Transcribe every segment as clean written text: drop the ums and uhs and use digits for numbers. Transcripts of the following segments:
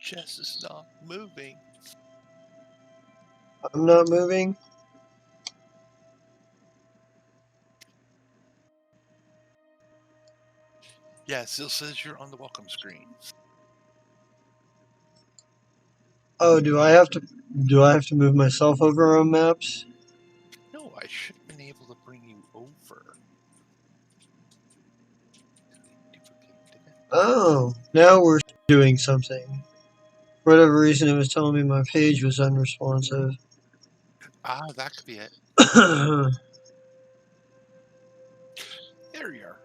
chest is not moving. I'm not moving. Yeah, it still says you're on the welcome screen. Oh, do I have to move myself over on maps? No, I should have been able to bring you over. Oh, now we're doing something. For whatever reason, it was telling me my page was unresponsive. Ah, that could be it. There you are.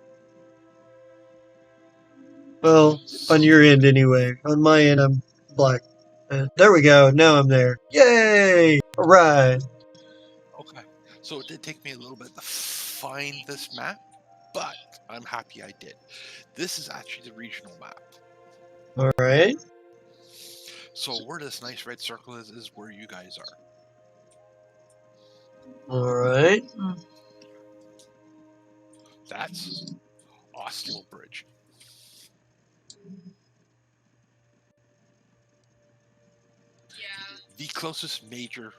Well, on your end anyway. On my end, I'm black. There we go. Now I'm there. Yay! Alright. Okay. So it did take me a little bit to find this map, but I'm happy I did. This is actually the regional map. Alright. So where this nice red circle is where you guys are. Alright. That's Oselbridge. The closest major,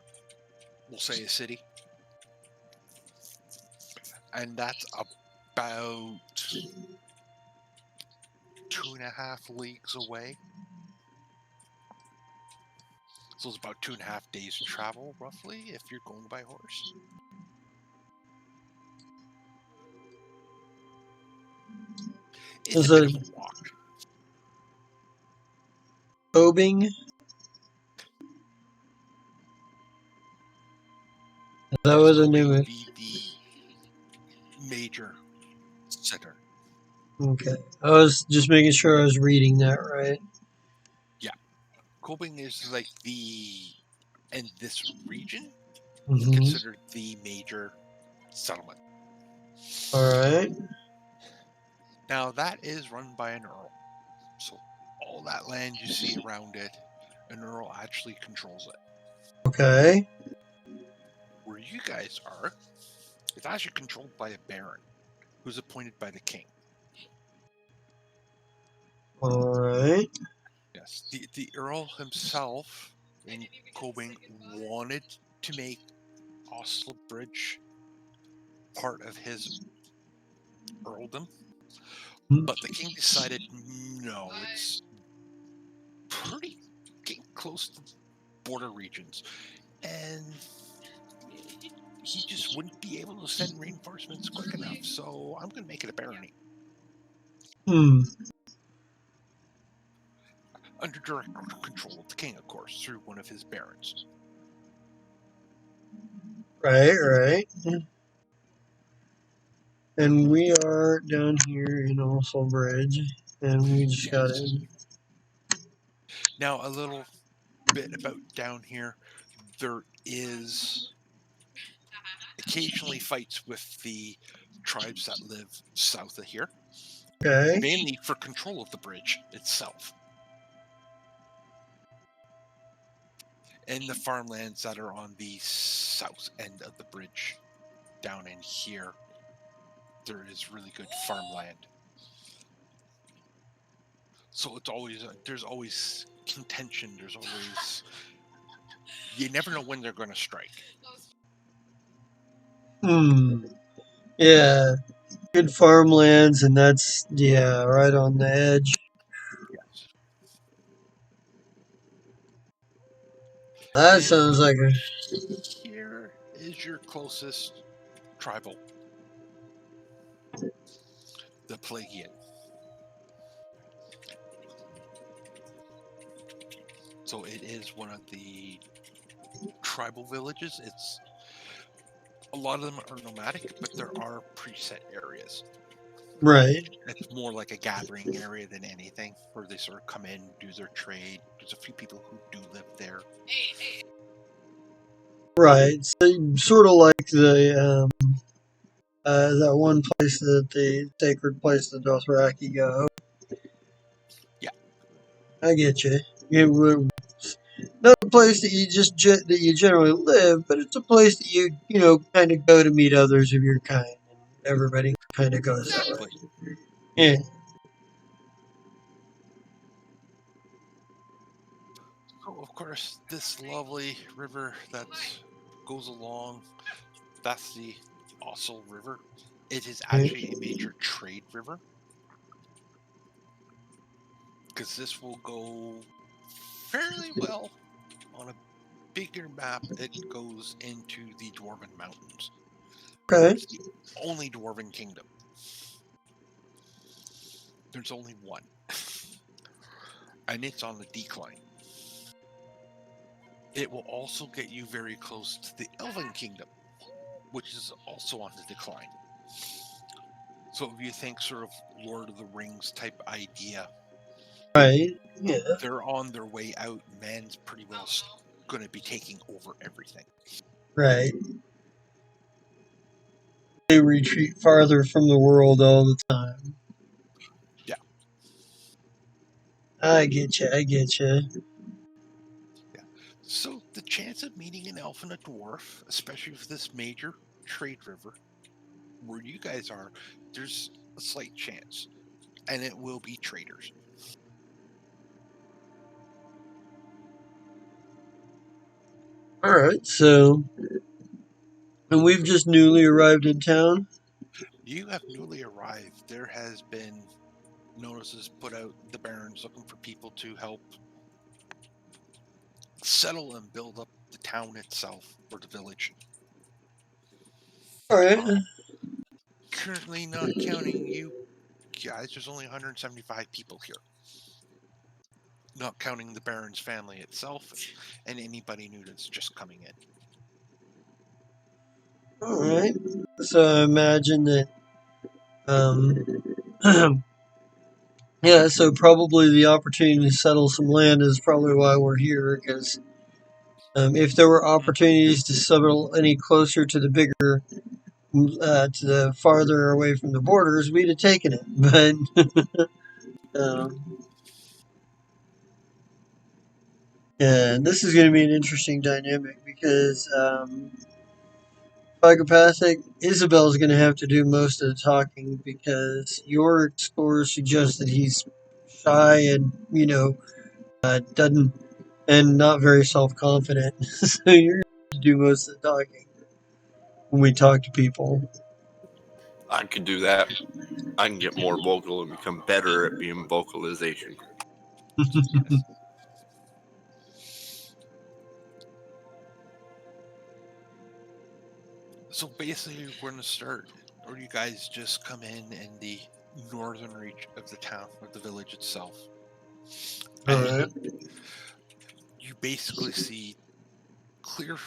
we'll say, a city. And that's about 2.5 leagues away. So it's about 2.5 days travel, roughly, if you're going by horse. It's a bit of a walk. Obing? That was a new one. The major center. Okay. I was just making sure I was reading that right. Yeah. Kobing is like in this region, considered the major settlement. Alright. Now, that is run by an earl. So all that land you see around it, an earl actually controls it. Okay. Where you guys are, it's actually controlled by a baron, who's appointed by the king. Alright. Yes, the earl himself in Kobing wanted to make Oselbridge part of his earldom, but the king decided no, it's pretty getting close to border regions, and he just wouldn't be able to send reinforcements quick enough, so I'm going to make it a barony. Under direct control of the king, of course, through one of his barons. Right. And we are down here in Oselbridge, and we just got in. Now, a little bit about down here. There is occasionally fights with the tribes that live south of here. Okay. Mainly for control of the bridge itself. And the farmlands that are on the south end of the bridge, down in here, there is really good farmland. So it's always, there's always contention, there's always, you never know when they're going to strike. Yeah, good farmlands, and that's, yeah, right on the edge. Yes. That sounds like a... Here is your closest tribal. The Plagian. So it is one of the tribal villages. It's a lot of them are nomadic, but there are preset areas. Right. It's more like a gathering area than anything, where they sort of come in, do their trade. There's a few people who do live there. Right. So sort of like the that one place that the sacred place the Dothraki go. Yeah. I get you. Not a place that you that you generally live, but it's a place that you kind of go to meet others of your kind. And everybody kind of goes that way. Yeah. course, this lovely river that goes along, that's the Ossel River. It is Right. actually a major trade river because this will go fairly well on a bigger map. It goes into the Dwarven Mountains, where Okay. it's the only Dwarven kingdom. There's only one, and it's on the decline. It will also get you very close to the Elven Kingdom, which is also on the decline. So if you think sort of Lord of the Rings type idea, Right. Yeah. they're on their way out. Man's pretty well going to be taking over everything. Right. They retreat farther from the world all the time. Yeah. I get you. I get you. Yeah. So the chance of meeting an elf and a dwarf, especially for this major trade river where you guys are, there's a slight chance, and it will be traders. All right. So, and we've just newly arrived in town. You have newly arrived. There has been notices put out. The barons looking for people to help settle and build up the town itself or the village. All right. Currently, not counting you guys, there's only 175 people here. Not counting the baron's family itself and anybody new that's just coming in. All right. So I imagine that. Yeah. So probably the opportunity to settle some land is probably why we're here. Because if there were opportunities to settle any closer to the bigger, to the farther away from the borders, we'd have taken it. But yeah, this is going to be an interesting dynamic because psychopathic Isabel's going to have to do most of the talking because your score suggests that he's shy and doesn't and not very self confident. So you're going to do most of the talking when we talk to people. I could do that. I can get more vocal and become better at being vocalization. Yes. So basically, we're going to start, or you guys just come in the northern reach of the town or the village itself. All And right. you basically see cleared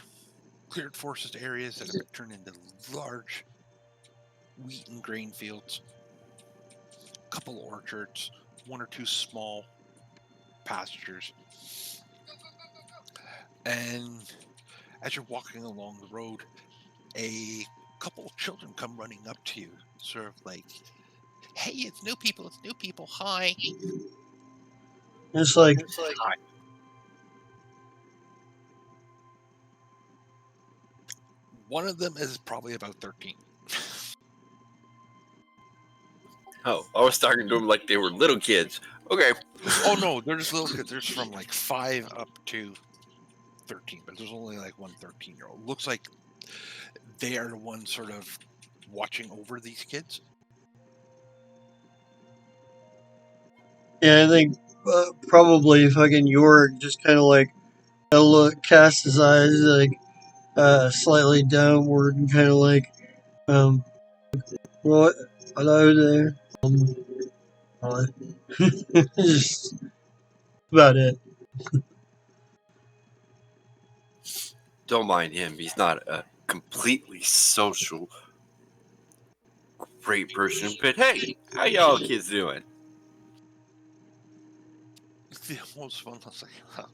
forested areas that have been turned into large wheat and grain fields, a couple orchards, one or two small pastures. And as you're walking along the road, a couple of children come running up to you, sort of like, "Hey, it's new people, hi." It's like, Hi. One of them is probably about 13. Oh, I was talking to them like they were little kids. Okay. Oh no, they're just little kids. There's from like 5 up to 13, but there's only like one 13-year-old. Looks like they are the ones sort of watching over these kids. yeah, I think probably fucking York just kind of like cast his eyes like slightly downward and kind of like, what? Hello there. Hi. Just about it. Don't mind him. He's not a completely social, great person. But hey, how y'all kids doing? The most one was like, well,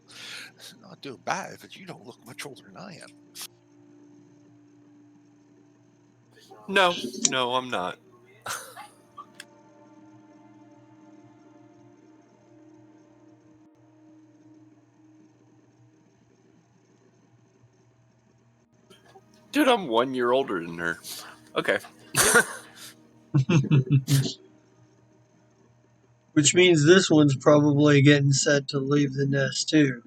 it's not doing bad, but you don't look much older than I am. No, I'm not. Dude, I'm 1 year older than her. Okay. Which means this one's probably getting set to leave the nest too.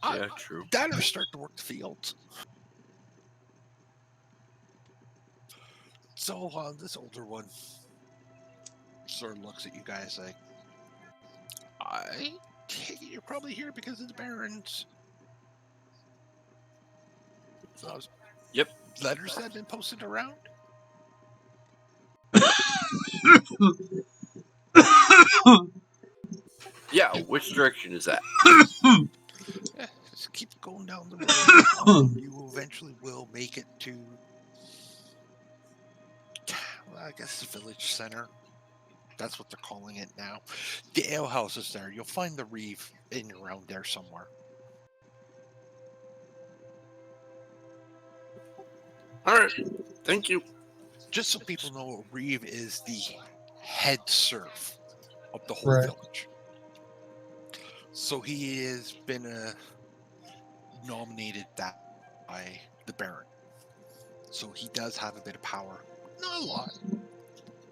Yeah, true. That or start to work the fields. So this older one sort of looks at you guys like, I take it you're probably here because of the barons. Those Yep. letters that have been posted around. Yeah, which direction is that? Yeah, just keep going down the road. You eventually will make it to, well, I guess, the village center. That's what they're calling it now. The ale house is there. You'll find the reeve in and around there somewhere. All right. Thank you. Just so people know, reeve is the head serf of the whole Right. village. So he has been nominated that by the Baron. So he does have a bit of power. Not a lot.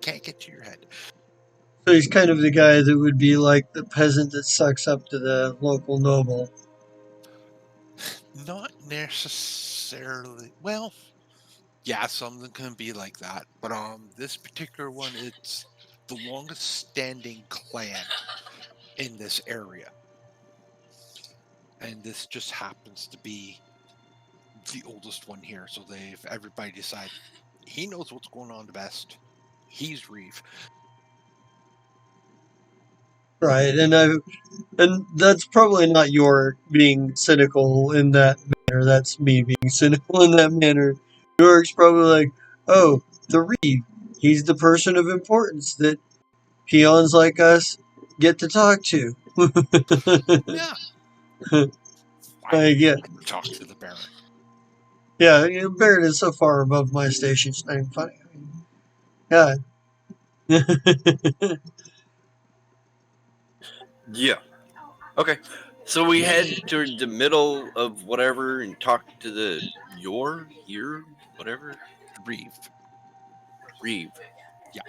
Can't get to your head. So he's kind of the guy that would be like the peasant that sucks up to the local noble. Not necessarily. Well, yeah, some of them can be like that. But this particular one, it's the longest standing clan in this area. And this just happens to be the oldest one here. So everybody decided he knows what's going on the best. He's Reeve. Right, and that's probably not your being cynical in that manner. That's me being cynical in that manner. York's probably like, oh, the Reeve. He's the person of importance that peons like us get to talk to. Yeah. I get. Talk to the Baron. Yeah, Baron is so far above my station. It's not even funny. Yeah. Yeah. Okay. So we head to the middle of whatever and talk to the whatever. Reeve. Yeah.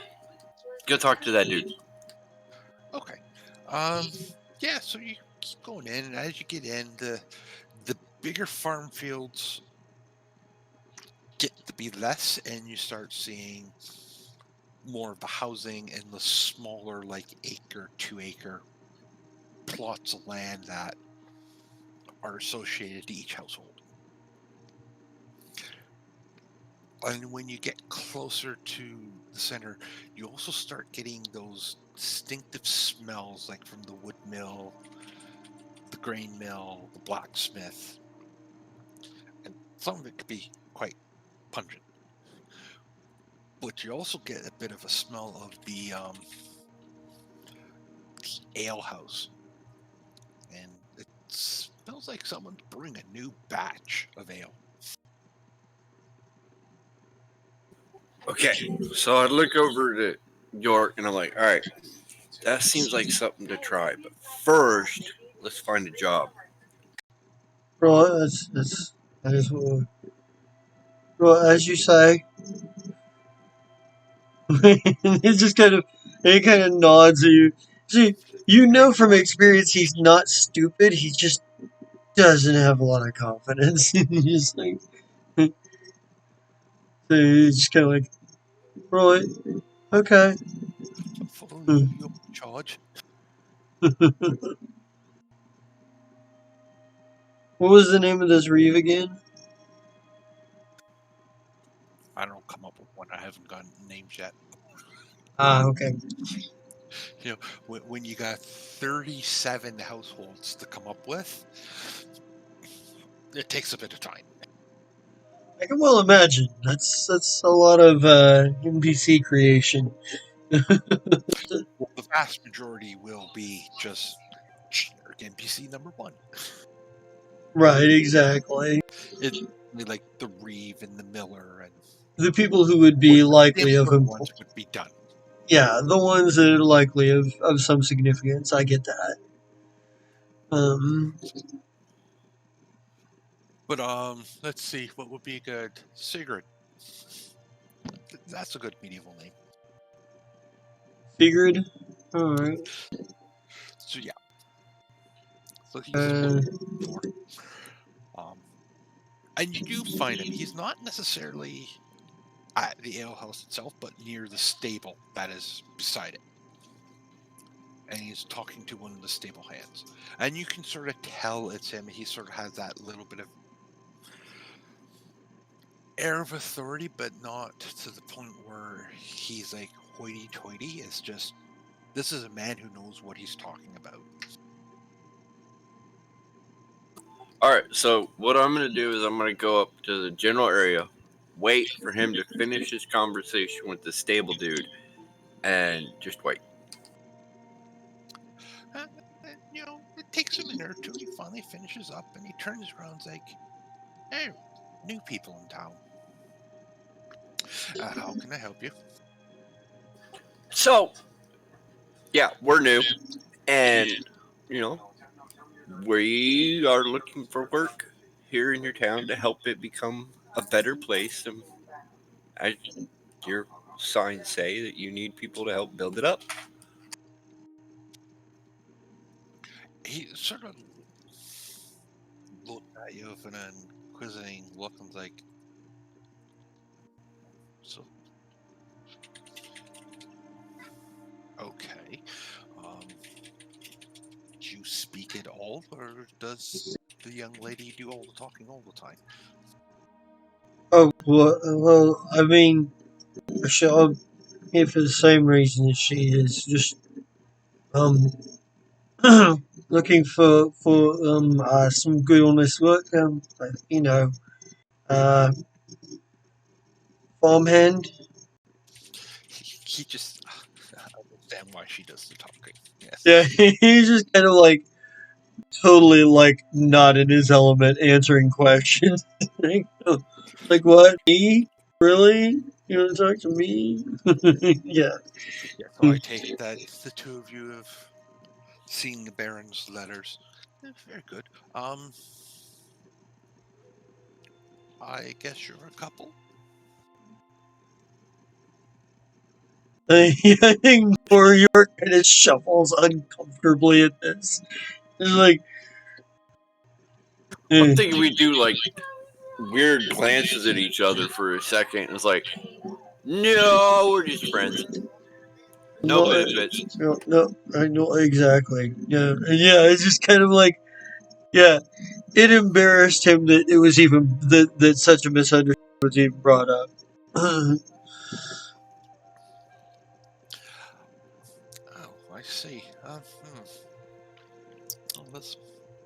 Go talk to that dude. Okay. Yeah, so you keep going in, and as you get in, the bigger farm fields get to be less, and you start seeing more of the housing and the smaller, like 2 acre plots of land that are associated to each household. And when you get closer to the center, you also start getting those distinctive smells, like from the wood mill, the grain mill, the blacksmith. And some of it could be quite pungent. But you also get a bit of a smell of the ale house. And it smells like someone's brewing a new batch of ale. Okay. So I look over to York and I'm like, all right, that seems like something to try. But first, let's find a job. Well, that is what. Well, as you say, he just kind of nods at you. See, you know from experience he's not stupid. He just doesn't have a lot of confidence. He's like, so he's just kind of like, right, okay. Follow you in charge. What was the name of this reeve again? I don't come up with one. I haven't gotten names yet. Ah, okay. You know, when you got 37 households to come up with, it takes a bit of time. I can well imagine. That's a lot of NPC creation. Well, the vast majority will be just generic NPC number 1. Right, exactly. It's like the Reeve and the Miller and The people who would be likely of ones would be done. Yeah, the ones that are likely of some significance. I get that. But let's see, what would be a good Sigurd? That's a good medieval name. Sigurd. All right. So yeah. So he's looking for. And you do find him. He's not necessarily at the alehouse itself, but near the stable that is beside it. And he's talking to one of the stable hands. And you can sort of tell it's him. He sort of has that little bit of air of authority, but not to the point where he's like hoity-toity. It's just, this is a man who knows what he's talking about. All right, so what I'm going to do is I'm going to go up to the general area, wait for him to finish his conversation with the stable dude, and just wait. It takes a minute or two. He finally finishes up, and he turns around and is like, "Hey, new people in town. How can I help you?" So, yeah, we're new, and, we are looking for work here in your town to help it become a better place. And as your signs say, that you need people to help build it up. He sort of looked at you with an inquisitive look and was like, "So, okay. Do you speak at all, or does the young lady do all the talking all the time?" Oh, well, I mean, I'm here for the same reason as she is. Just, looking for some good honest work. Farmhand. He just I understand why she does the talking. Yes. Yeah, he's just kind of like totally like not in his element, answering questions. Like what? Me? Really? You want to talk to me? Yeah. Yeah. So I take that the two of you have seen the Baron's letters. Very good. I guess you're a couple. I think New York kind of shuffles uncomfortably at this. It's like, I'm thinking we do like weird glances at each other for a second. It's like, no, we're just friends. No benefits. No, I know exactly. Yeah, it's just kind of like, yeah, it embarrassed him that it was even that such a misunderstanding was even brought up. Oh, I see. Well, this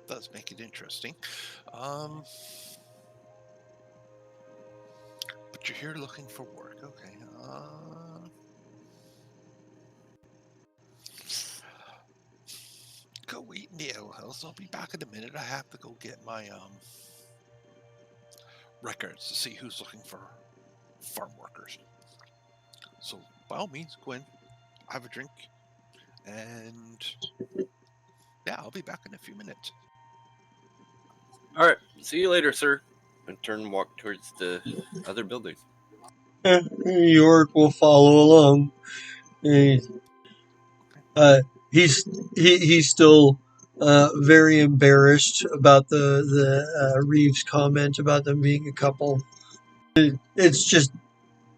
does make it interesting. But you're here looking for work. Okay. Go eat in the alehouse. I'll be back in a minute. I have to go get my records to see who's looking for farm workers. So by all means, go in, have a drink, and yeah, I'll be back in a few minutes. All right, see you later, sir. And turn and walk towards the other building. New York will follow along. He's still very embarrassed about the Reeves comment about them being a couple. It's just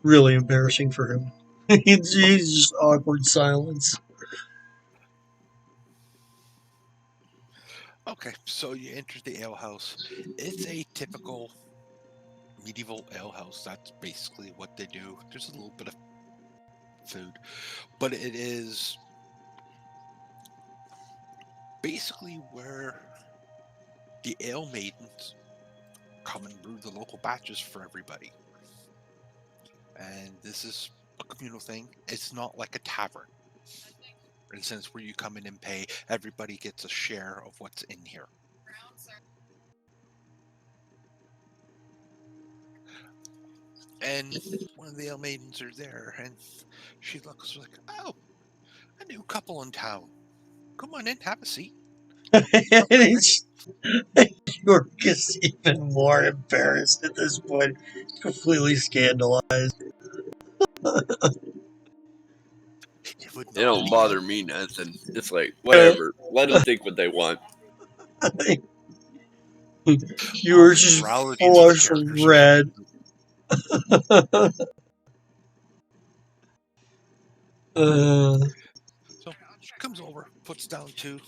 really embarrassing for him. He's just awkward silence. Okay, so you enter the alehouse. It's a typical medieval alehouse. That's basically what they do. There's a little bit of food, but it is basically where the ale maidens come and brew the local batches for everybody. And this is a communal thing. It's not like a tavern. For instance, where you come in and pay, everybody gets a share of what's in here. And one of the ale maidens are there, and she looks like, "Oh, a new couple in town. Come on in, have a seat." York is even more embarrassed at this point. Completely scandalized. You would They not don't believe bother it. me nothing. It's like, whatever. Let them think what they want. You were just Morality to the flush characters are red. So she comes over, puts down 2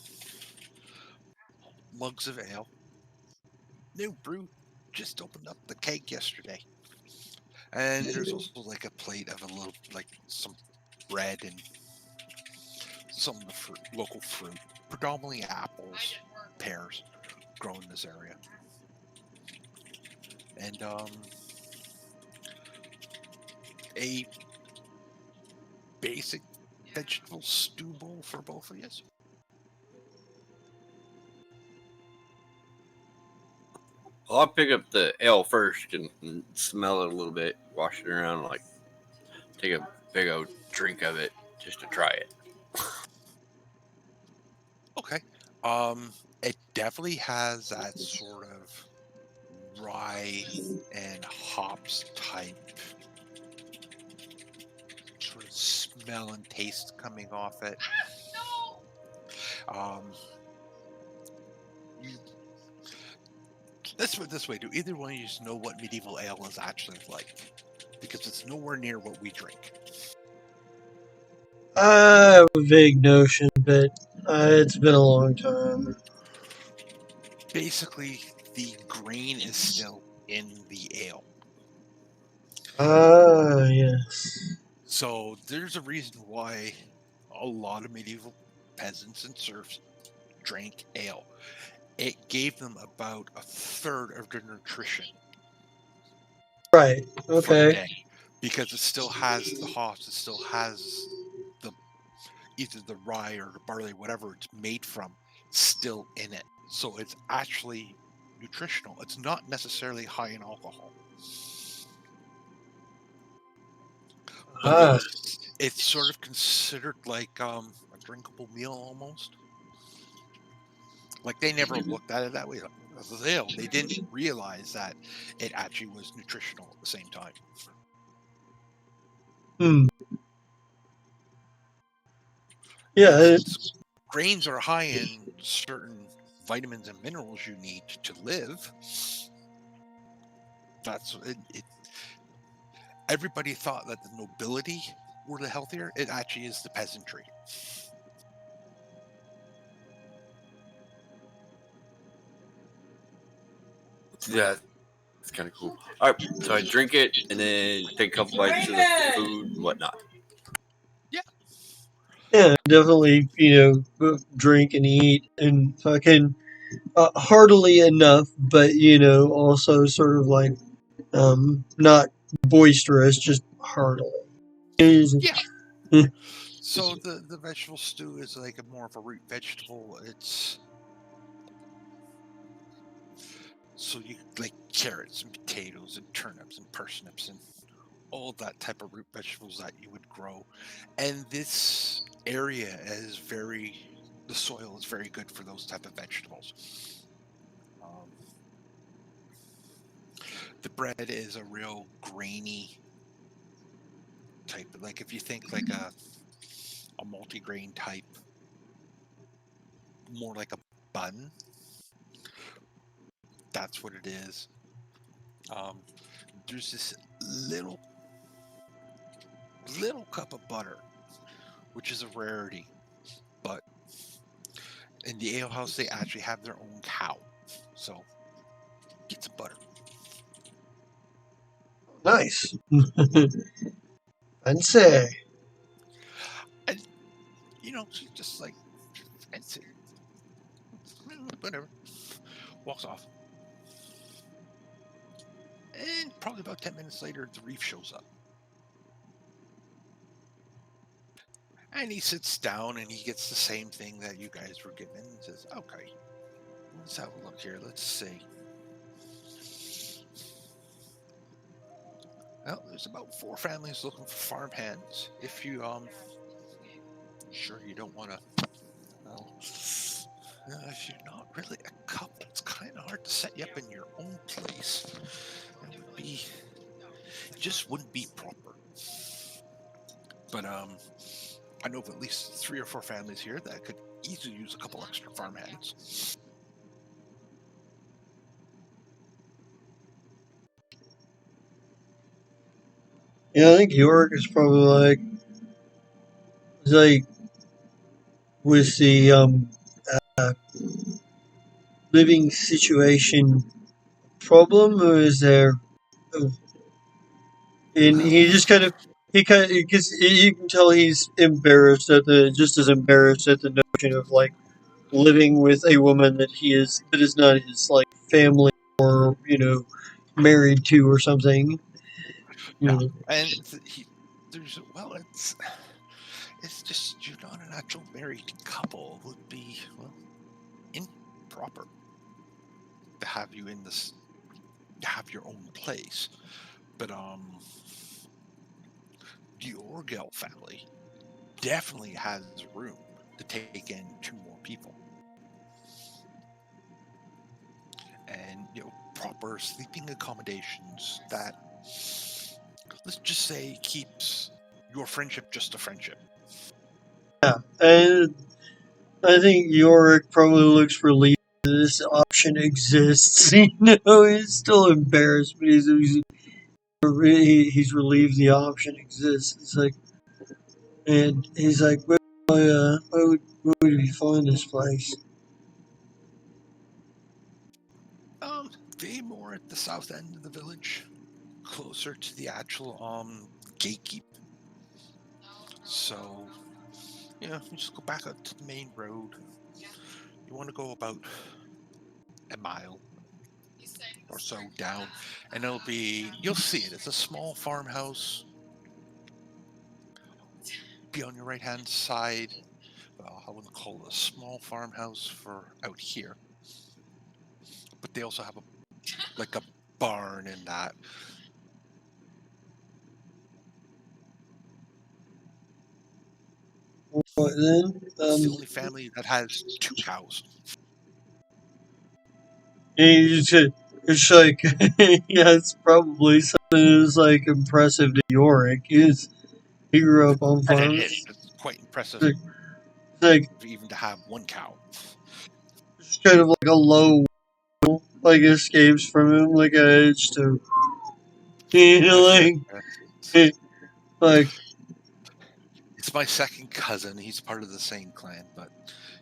mugs of ale. New brew, just opened up the keg yesterday. And there's also like a plate of a little, like some bread and some of the local fruit, predominantly apples, pears, grown in this area. And a basic vegetable stew bowl for both of you. Well, I'll pick up the ale first and smell it a little bit, wash it around, like take a big old drink of it just to try it. Okay. It definitely has that sort of rye and hops type sort of smell and taste coming off it. You, let's put it this way: do either one of you know what medieval ale is actually like? Because it's nowhere near what we drink. I have a vague notion, but it's been a long time. Basically, the grain is still in the ale. Ah, yes. So there's a reason why a lot of medieval peasants and serfs drank ale. It gave them about a third of their nutrition Right. for the Okay. day, because it still has the hops, it still has the either the rye or the barley, whatever it's made from, still in it. So it's actually nutritional. It's not necessarily high in alcohol, but Ah. it's sort of considered like a drinkable meal almost. Like they never looked at it that way. Like, this is ale. They didn't realize that it actually was nutritional at the same time. Hmm. And Yeah. since grains are high in certain vitamins and minerals you need to live, that's it. Everybody thought that the nobility were the healthier. It actually is the peasantry. Yeah, it's kind of cool. All right, so I drink it and then take a couple bites of the food and whatnot. Yeah. Definitely. Drink and eat and fucking heartily enough, but also sort of like not boisterous, just heartily. Yeah. So the vegetable stew is like a more of a root vegetable. It's so you like carrots and potatoes and turnips and parsnips and all that type of root vegetables that you would grow. And this area is the soil is very good for those type of vegetables. Um, the bread is a real grainy type. Like if you think like a multi-grain type, more like a bun, that's what it is. There's this little cup of butter, which is a rarity, but in the ale house they actually have their own cow, so get some butter. Nice. Fancy. And she's just like, fancy, whatever, walks off. And probably about 10 minutes later the reef shows up, and he sits down and he gets the same thing that you guys were given and says, okay, let's have a look here, let's see. Well, there's about 4 families looking for farm hands. If you sure you don't want to, well, if you're not really a couple, it's kind of hard to set you up in your own place. It just wouldn't be proper. But I know of at least 3 or 4 families here that could easily use a couple extra farm hands. Yeah, I think York is probably like with the living situation problem, or is there? And Well, he just kind of because you can tell he's embarrassed at just as embarrassed at the notion of like living with a woman that is not his like family or married to or something. You yeah, know. and there's well, it's just you're not an actual married couple. It would be improper to have you in this to have your own place. But the Orgel family definitely has room to take in 2 more people, and proper sleeping accommodations that, let's just say, keeps your friendship just a friendship. Yeah, and I think Yorick probably looks relieved that this option exists. He's still embarrassed, but he's relieved the option exists. It's like, and he's like, where would we find this place? Way more at the south end of the village, closer to the actual gatekeep. So you just go back up to the main road. You want to go about a mile or so down, and you'll see it. It's a small farmhouse. Be on your right hand side. Well, I wouldn't call it a small farmhouse for out here, but they also have a barn in that. What then? It's the only family that has 2 cows. It's like, yeah, it's probably something that's like impressive to Yorick. He grew up on And it is. farms. It's quite impressive, It's like even to have 1 cow. it's kind of like a low like escapes from him, like an edge to Yes, yes, like yes. like It's my second cousin. He's part of the same clan, but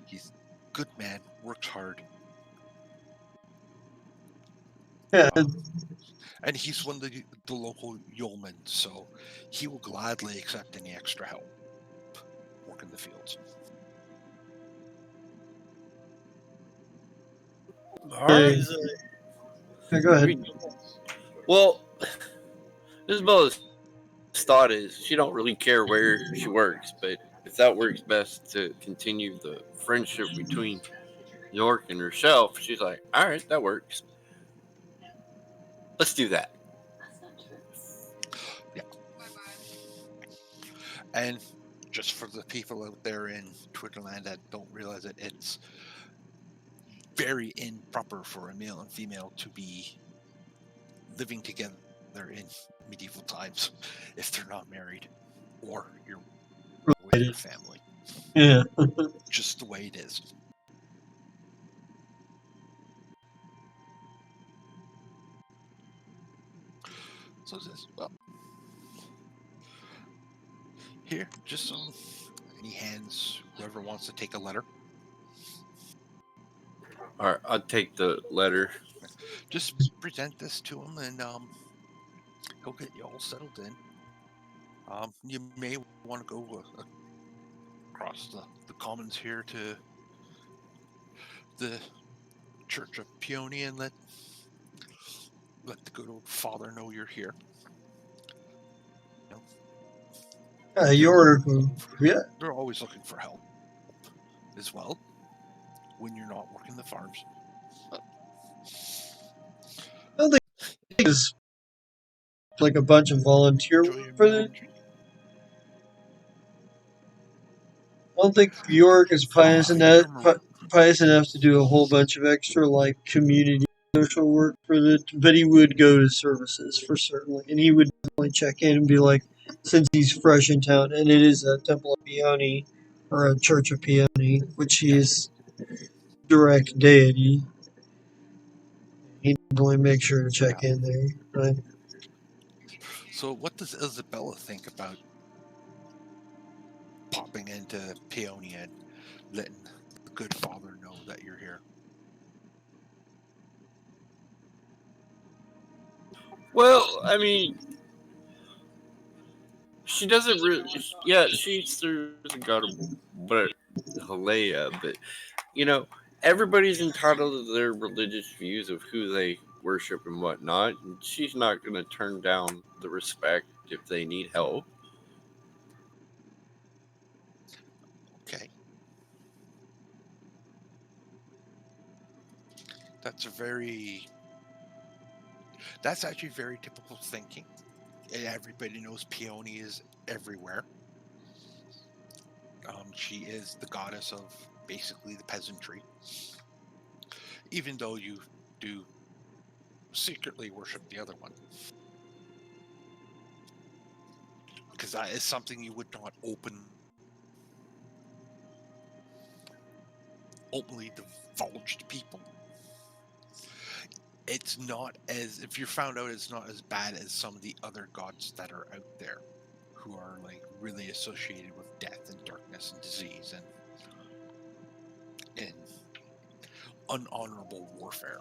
he's a good man, works hard. yeah. And he's one of the local yeomen, so he will gladly accept any extra help working the fields. All right. Go ahead. Well, Isabella's thought is she don't really care where she works, but if that works best to continue the friendship between York and herself, she's like, all right, that works. Let's do that. Yeah. And just for the people out there in Twitterland that don't realize it, it's very improper for a male and female to be living together in medieval times if they're not married or you're with your family. Yeah. Just the way it is. So it says, well, here, just any hands, whoever wants to take a letter. All right, I'll take the letter. Just present this to him, and he'll get you all settled in. You may want to go across the commons here to the Church of Peony and let the good old father know you're here. Yorick. Yeah. They're always looking for help as well when you're not working the farms. I don't think it's like a bunch of volunteer work for the. I don't think York is pious enough to do a whole bunch of extra like community social work for the, but he would go to services for certainly, and he would definitely check in and be like, since he's fresh in town, and it is a Temple of Peony or a Church of Peony, which he is direct deity. He'd definitely make sure to check in there. Right? So, what does Isabella think about popping into Peony and letting the good father know that you're here? Well, I mean, she doesn't really. Yeah, she serves a god of, but Halea, but you know, everybody's entitled to their religious views of who they worship and whatnot. And she's not going to turn down the respect if they need help. Okay. That's a very. That's actually very typical thinking. And everybody knows Peony is everywhere. She is the goddess of basically the peasantry, even though you do secretly worship the other one, because that is something you would not openly divulge to people. It's not as, if you're found out, it's not as bad as some of the other gods that are out there, who are like really associated with death and darkness and disease and unhonorable warfare.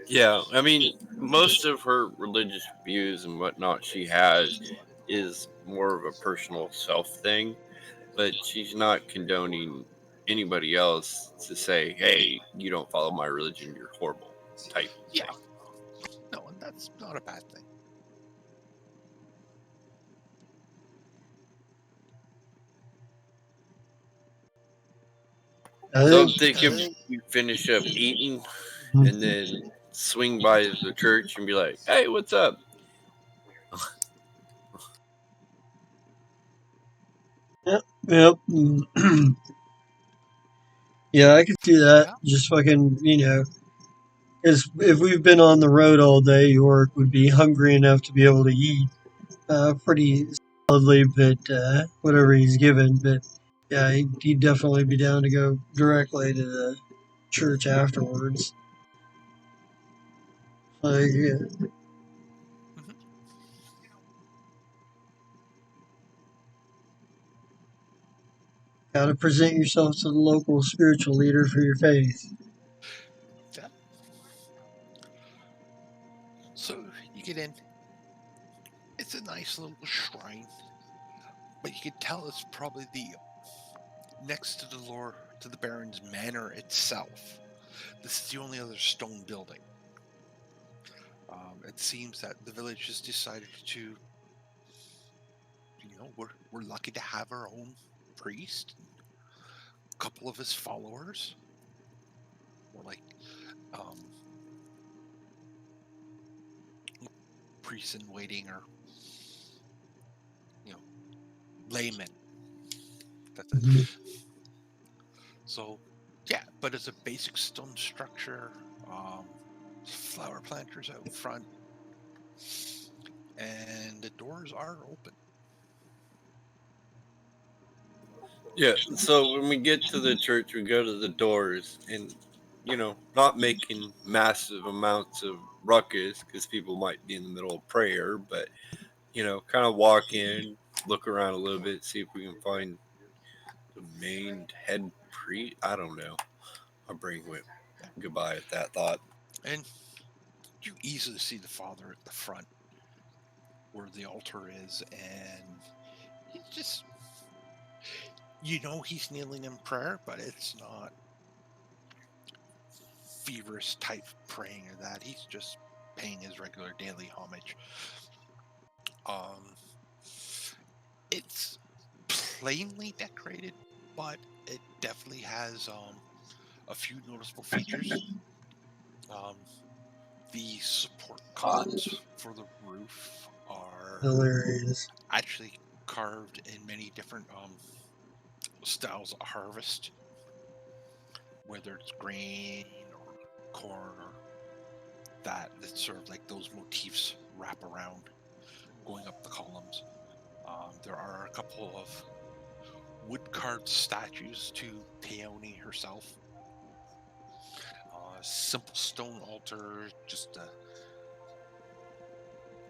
Yeah, I mean, most of her religious views and whatnot she has is more of a personal self thing, but she's not condoning anybody else to say, hey, you don't follow my religion, you're horrible type Yeah, thing. no, and that's not a bad thing. I So think, I'm thinking we finish up eating Mhm. and then swing by the church and be like, hey, what's up? Yep. Yep. Yeah, I could see that. Yeah, Just fucking, because if we've been on the road all day, York would be hungry enough to be able to eat pretty solidly, but whatever he's given. But yeah, he'd definitely be down to go directly to the church afterwards. Like, yeah, hmm, gotta present yourself to the local spiritual leader for your faith. yeah. So you get in. It's a nice little shrine, but you can tell it's probably the next to the lore to the Baron's manor itself. This is the only other stone building. It seems that the village has decided to, we're lucky to have our own priest, a couple of his followers, or like um, priests in waiting, or you know laymen. That's it. Mhm. So yeah, but it's a basic stone structure. Um, Flower planters out front, and the doors are open. Yeah, so when we get to the church, we go to the doors and, not making massive amounts of ruckus because people might be in the middle of prayer, but, kind of walk in, look around a little bit, see if we can find the main head priest. I don't know. My brain went Yeah. goodbye at that thought. And you easily see the father at the front where the altar is, and he's just, he's kneeling in prayer, but it's not feverish type praying or that. He's just paying his regular daily homage. Um, it's plainly decorated, but it definitely has a few noticeable features. Um, the support columns for the roof are Hilarious. actually carved in many different styles of harvest, whether it's grain or corn or that sort of like those motifs wrap around going up the columns. There are a couple of wood carved statues to Peony herself. simple stone altar, just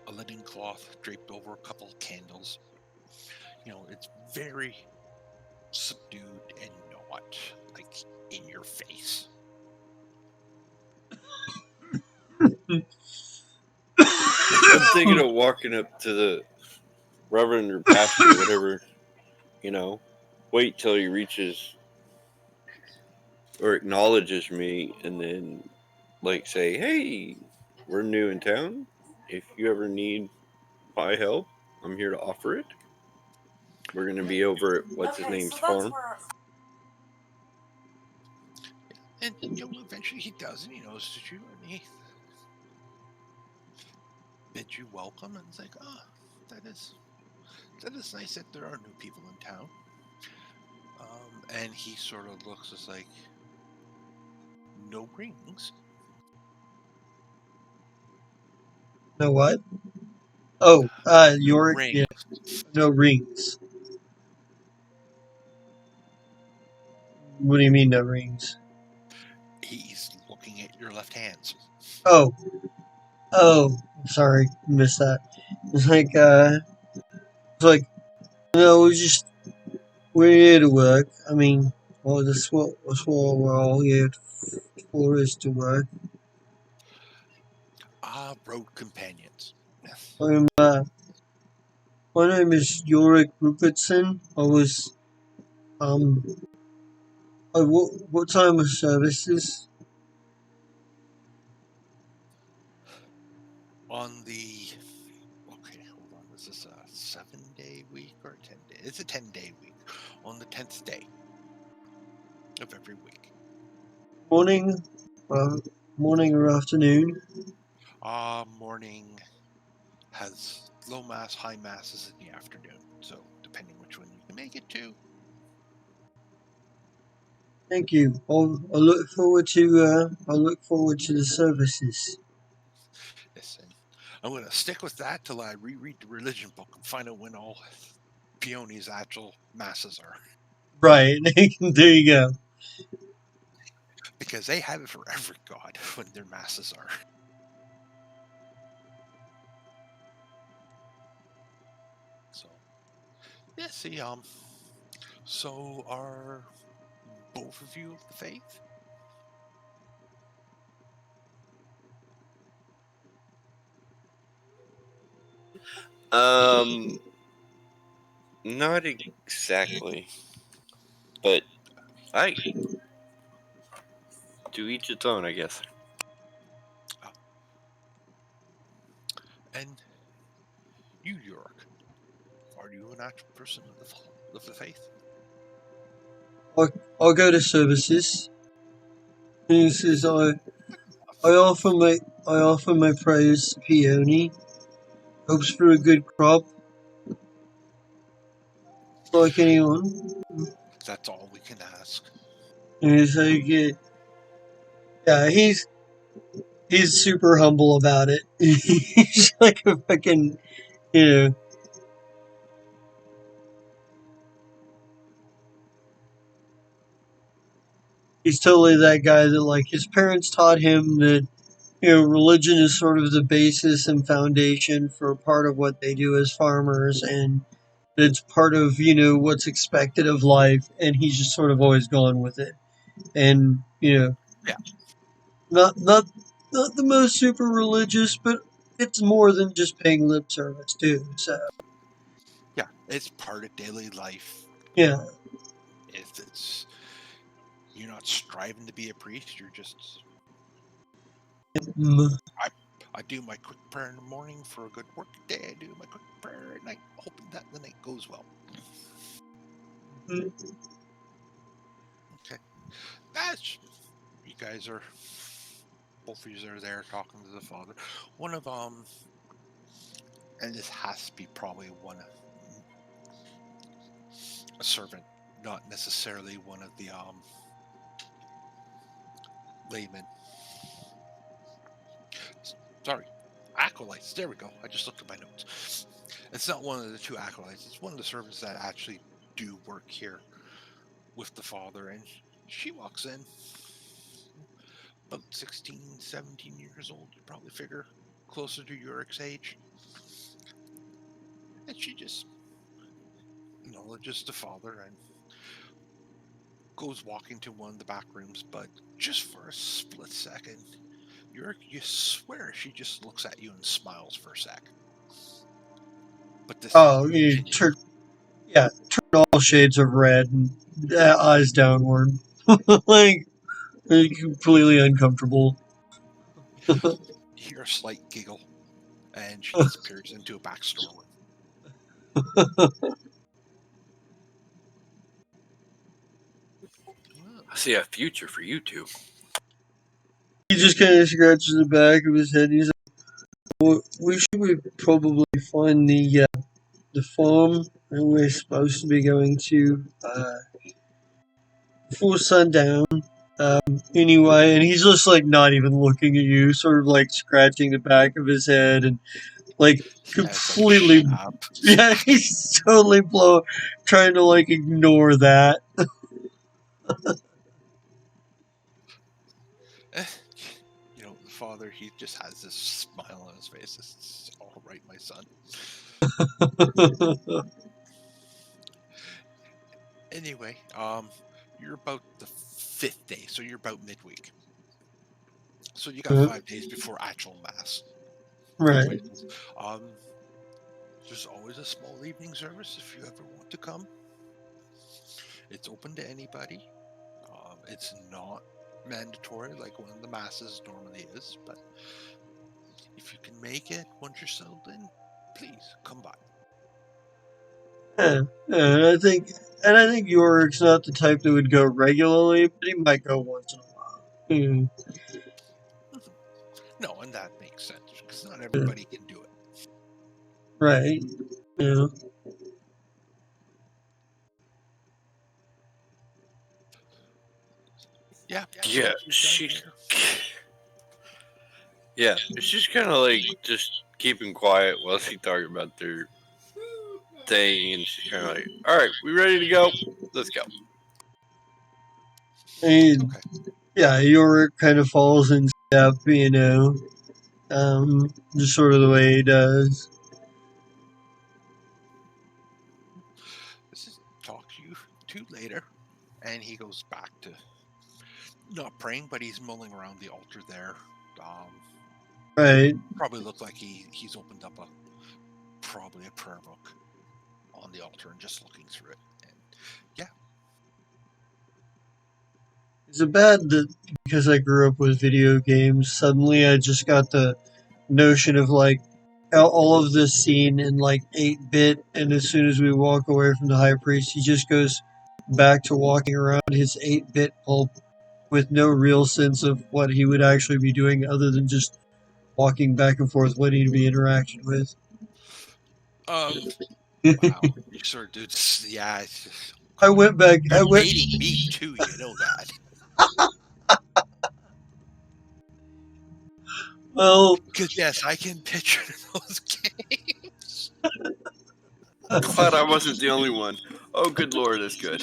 a linen cloth draped over a couple of candles. It's very subdued and not like in your face. I'm thinking of walking up to the reverend or pastor, whatever, wait till he reaches or acknowledges me, and then say, "Hey, we're new in town. If you ever need my help, I'm here to offer it. We're gonna be over at what's his name's farm." And eventually he does, and he notices you, and he bids you welcome, and it's like, that is nice that there are new people in town. And he sort of looks just like, no rings. No what? Oh, No Yorick. rings. Yeah, no rings. What do you mean no rings? He's looking at your left hands. Oh, sorry, missed that. It's like, no, we're here to work. I mean, well, that's what we're all here for, is to work. Road companions. I'm, my name is Yorick Rupertson. What time of services? On the, okay, hold on. Is this a 7-day week or a 10-day? It's a 10-day week. On the 10th day of every week. Morning, morning or afternoon? Morning has low mass, high masses in the afternoon. So depending which one you can make it to. Thank you. I'll look forward to the services. Yes, and I'm going to stick with that till I reread the religion book and find out when all Peony's actual masses are. Right, there you go. Because they have it for every god when their masses are. So, yeah, see, so are both of you of the faith? Not exactly, but I to each its own, I guess. And you, York, are you an actual person of the faith? I'll go to services. He says I offer my praise to Peony. Hopes for a good crop. Like anyone. That's all we can ask. And he's like, yeah, he's super humble about it. He's like a fucking, you know. He's totally that guy that, like, his parents taught him that, religion is sort of the basis and foundation for part of what they do as farmers, and it's part of, what's expected of life, and he's just sort of always gone with it. And, Yeah. not the most super religious, but it's more than just paying lip service too. So Yeah, it's part of daily life. yeah, If it's, you're not striving to be a priest, you're just, mm, I do my quick prayer in the morning for a good work day. I do my quick prayer at night, hoping that the night goes well. mm, Okay. That's, you guys are, both of you are there talking to the father. One of, and this has to be probably a servant, not necessarily one of the, laymen. Sorry, acolytes. There we go. I just looked at my notes. It's not one of the two acolytes. It's one of the servants that actually do work here with the father. And she walks in. about 16, 17 years old. You probably figure closer to Yurik's age. And she just acknowledges the father and goes walking to one of the back rooms, but just for a split second, you swear she just looks at you and smiles for a sec. But this Oh, thing you continues. turn all shades of red and eyes downward, like completely uncomfortable. You hear a slight giggle, and she disappears into a back storeroom. I see a future for you two. He just kind of scratches the back of his head. He's like, well, we probably find the farm that we're supposed to be going to before sundown. Anyway, and he's just like not even looking at you, sort of like scratching the back of his head and like Yeah, it's like, completely, shut up. yeah, he's totally trying to like ignore that. The father, he just has this smile on his face. It's all right, my son. Anyway, you're about the 5th day, so you're about midweek. So you got 5 days before actual mass. Right. Um, there's always a small evening service if you ever want to come. It's open to anybody. It's not mandatory like one of the masses normally is, but if you can make it once you're settled in, please come by. Yeah, and I think Yorick's not the type that would go regularly, but he might go once in a while. No, and that makes sense because not everybody can do it. Right. Yeah. Yeah. Yeah, it's just kind of like just keeping quiet while she talking about their thing, and she's kind of like, "All right, we ready to go? Let's go." And, Okay. yeah, Yorick kind of falls in step, just sort of the way he does. This is talk to you two later, and he goes back to not praying, but he's mulling around the altar there. Right. Probably look like he's opened up probably a prayer book on the altar and just looking through it. And yeah, Is it bad that because I grew up with video games, suddenly I just got the notion of like all of this scene in like 8-bit, and as soon as we walk away from the high priest, he just goes back to walking around his 8-bit pulp with no real sense of what he would actually be doing other than just walking back and forth, waiting to be interacted with. wow, you sort of did. Yeah, it's just, I went back. you're dating me too. You know that. Well, Because yes, I can picture those games. Glad I wasn't the only one. Oh, good lord, that's good.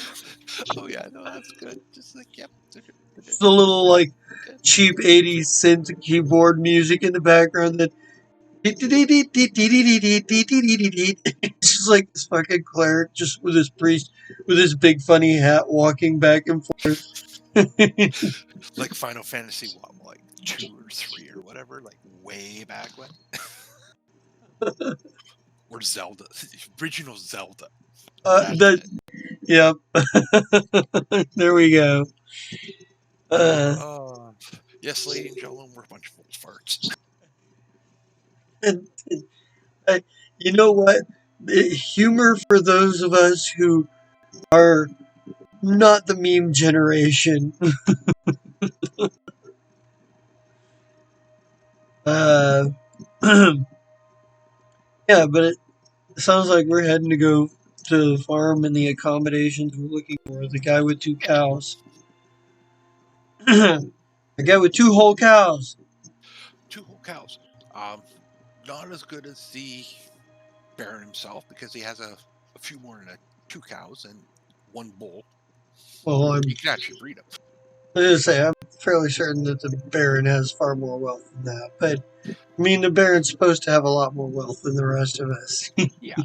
Oh yeah, no, that's good. Just like yep, just a little like good. cheap 80s synth keyboard music in the background that it's just like this fucking cleric just with his priest with his big funny hat walking back and forth. Like Final Fantasy, what, like 2 or 3 or whatever, like way back when, or Zelda, original Zelda. That's That it. yep. There we go. Uh, Yes, ladies and gentlemen, we're a bunch of old farts. and, you know what? Humor for those of us who are not the meme generation. Uh, yeah, but it sounds like we're heading to go to the farm and the accommodations we're looking for. The guy with 2 cows. The guy with 2 whole cows. 2 whole cows. Not as good as the Baron himself because he has a few more than 2 cows and 1 bull. Well, You can actually breed them. I was gonna say, I'm fairly certain that the Baron has far more wealth than that. But, I mean, the Baron's supposed to have a lot more wealth than the rest of us. Yeah.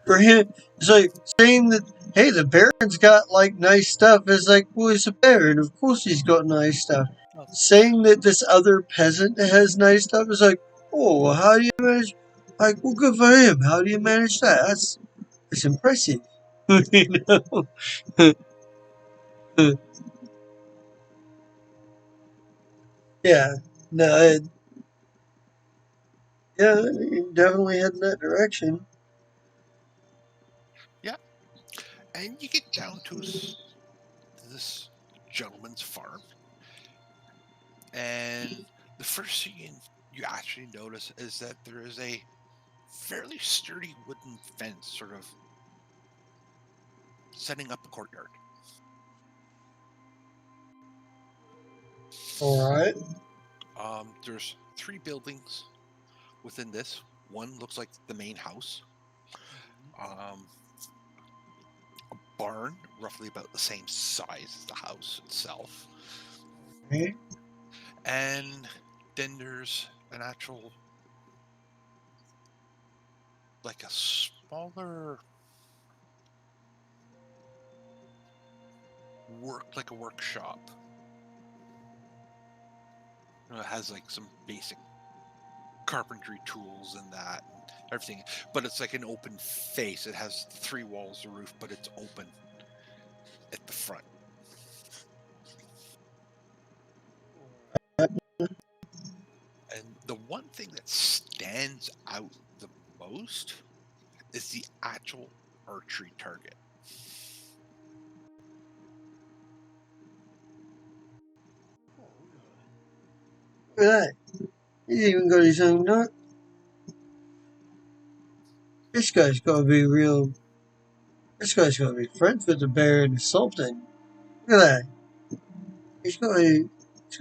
For him, it's like saying that, hey, the Baron's got, like, nice stuff. It's like, well, he's a Baron. Of course he's got nice stuff. Well, Saying that this other peasant has nice stuff is like, oh, well, how do you manage? Like, well, good for him. How do you manage that? That's impressive. You know? Yeah. No, yeah, you definitely head in that direction. yeah. And you get down to this gentleman's farm, and the first thing you actually notice is that there is a fairly sturdy wooden fence sort of setting up a courtyard. All right. There's 3 buildings within this. One looks like the main house. Um, a barn, roughly about the same size as the house itself. Okay. And then there's an actual, like a smaller like a workshop. It has like some basic carpentry tools and that and everything, but it's like an open face. It has 3 walls, a roof, but it's open at the front. And the one thing that stands out the most is the actual archery target. Look at that. He's even got his own nut. This guy's gotta be real. This guy's gotta be friends with the Baron or something. Look at that. He's got an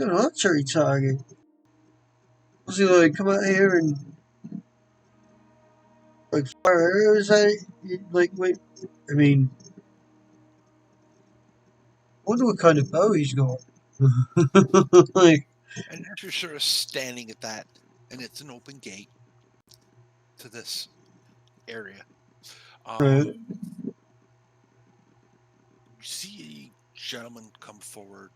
archery target. Was he like come out here and like fire arrows at it? Like wait, I mean, wonder what kind of bow he's got. Like, And as you're sort of standing at that, and it's an open gate to this area, right. you see a gentleman come forward,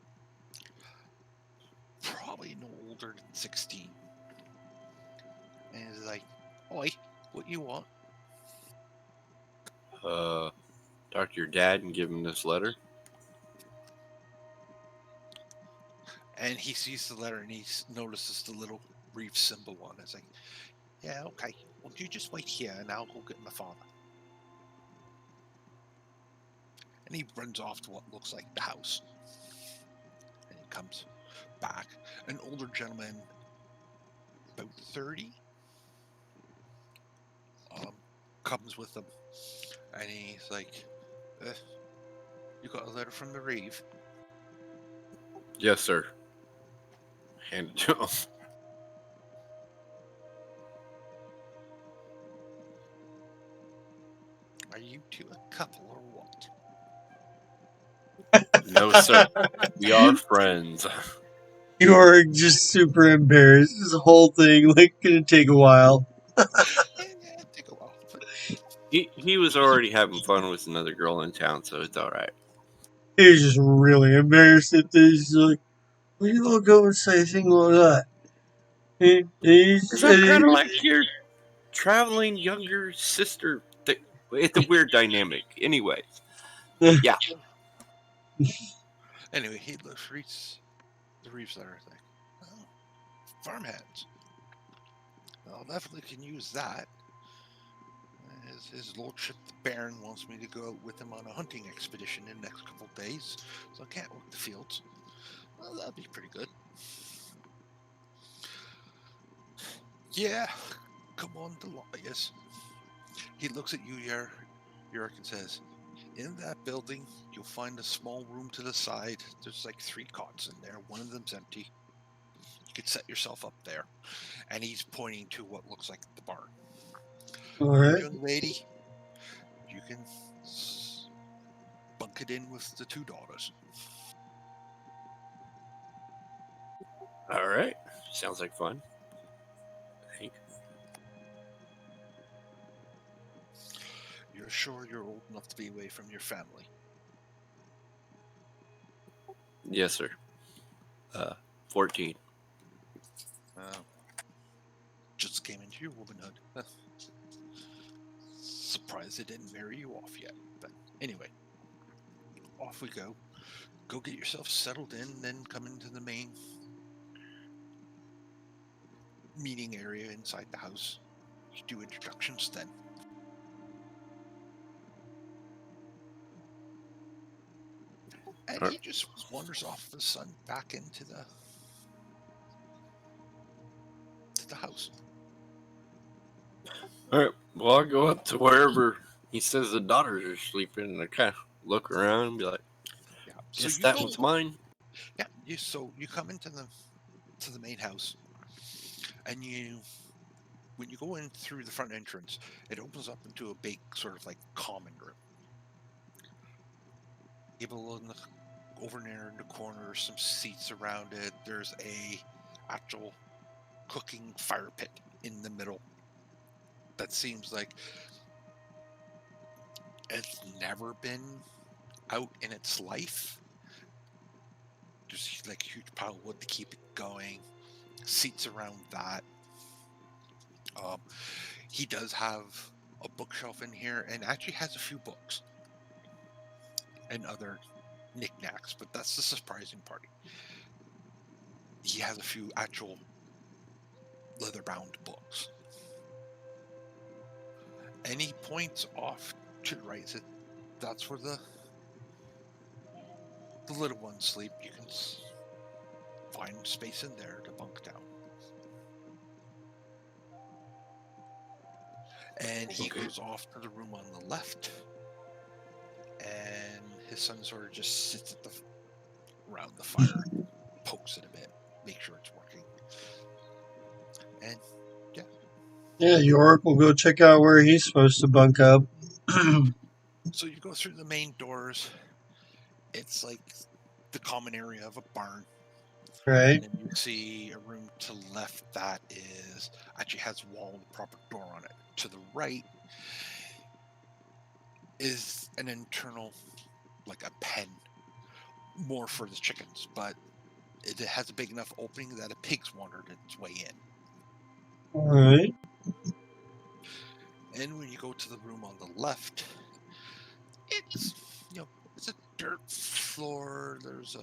probably no older than 16. And he's like, "Oi, what you want?" Talk to your dad and give him this letter. And he sees the letter and he notices the little reef symbol on it. It's like, "Yeah, okay. Well, you just wait here and I'll go get my father." And he runs off to what looks like the house. And he comes back. An older gentleman, about 30, comes with them. And he's like, "You got a letter from the reeve?" Yes, sir. Hand it to him. "Are you two a couple or what?" No, sir. We are friends. You are just super embarrassed. This whole thing like gonna take a while. Yeah, take a while. But He was already having fun with another girl in town, so it's all right. He's just really embarrassed at this. He's like, "Well, you don't go and say a thing like that." Is that kind of like your traveling younger sister? It's a weird dynamic. Anyway, yeah. anyway, he reads the reeve's letter. Like, "Oh, farmhands. Well, definitely can use that. His lordship, the Baron, wants me to go out with him on a hunting expedition in the next couple of days, so I can't work the fields. Well, that'd be pretty good." "Yeah, come on, Delias." He looks at you, Yorick, and says, "In that building, you'll find a small room to the side. There's like 3 cots in there. One of them's empty. You could set yourself up there." And he's pointing to what looks like the barn. All right. "Young lady, you can bunk it in with the 2 daughters." All right. Sounds like fun. Hank. You're sure you're old enough to be away from your family? Yes, sir. 14. Just came into your womanhood. Surprised they didn't marry you off yet. But anyway, off we go. Go get yourself settled in, then come into the main meeting area inside the house. You do introductions then. And he just wanders off with his son back into the house. All right. Well, I'll go up to wherever he says the daughters are sleeping, and I kind of look around and be like, Yeah. "Guess that one's mine." Yeah. You come into the main house, and when you go in through the front entrance, it opens up into a big sort of like common room. Over there in the corner, some seats around it. There's a actual cooking fire pit in the middle that seems like it's never been out in its life. There's like a huge pile of wood to keep it going. Seats around that. He does have a bookshelf in here and actually has a few books and other knickknacks, but that's the surprising part. He has a few actual leather-bound books. And he points off to the right. That's where the little ones sleep. You can find space in there to bunk down. And he goes off to the room on the left, and his son sort of just sits around the fire, pokes it a bit, make sure it's working. And yeah, York will go check out where he's supposed to bunk up. So you go through the main doors. It's like the common area of a barn. Right. And then you see a room to the left that actually has a wall and a proper door on it. To the right is an internal, like a pen, more for the chickens, but it has a big enough opening that a pig's wandered its way in. All right. And when you go to the room on the left, it's it's a dirt floor. There's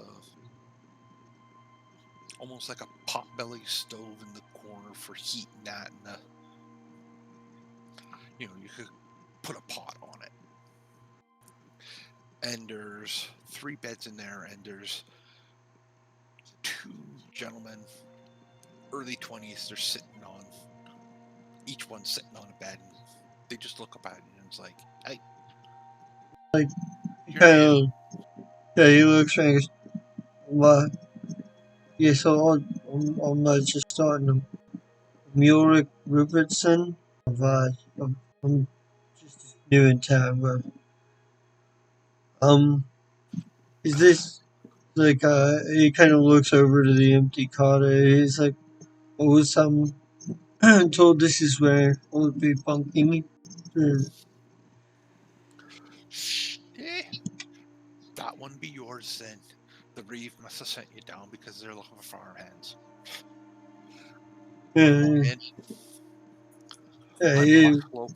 almost like a potbelly stove in the corner for heating that, and you could put a pot on it. And there's 3 beds in there, and there's 2 gentlemen, early 20s. They're sitting on, each one sitting on a bed, and they just look up at it, and it's like, hey, like, yeah, he looks like, what? Yeah, so I'm just starting to Mulric Robertson. I'm just new in town, but is this like he kind of looks over to the empty cottage. He's like, oh, I'm told this is where I'll be bunking. That one be yours then. The Reeve must have sent you down because they're looking for farmhands. Yeah, I'm Oslo.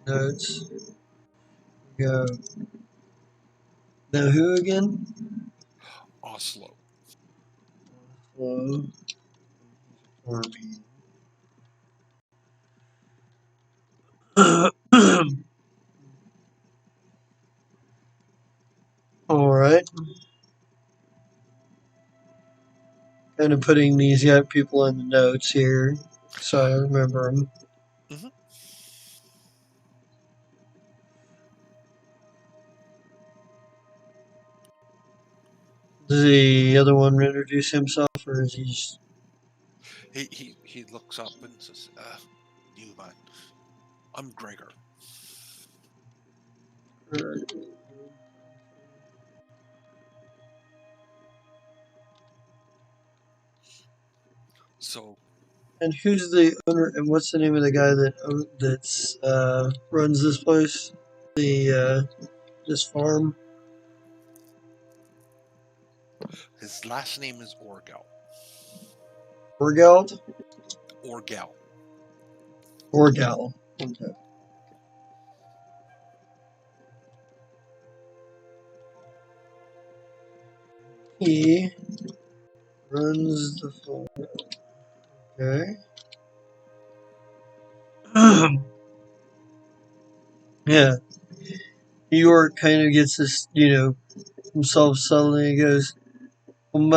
Notes. Go. Now who again? Oslo. Hello. All right. Kind of putting these people in the notes here, so I remember them. Mm-hmm. Does the other one introduce himself, or is he just... He looks up and says, you man, I'm Gregor. So And who's the owner? And what's the name of the guy that runs this place? This farm. his last name is Orgal. Orgeld. Orgal. Orgal. Okay. He runs the farm. Okay. Yeah. New York kind of gets this, himself suddenly. He goes, I'm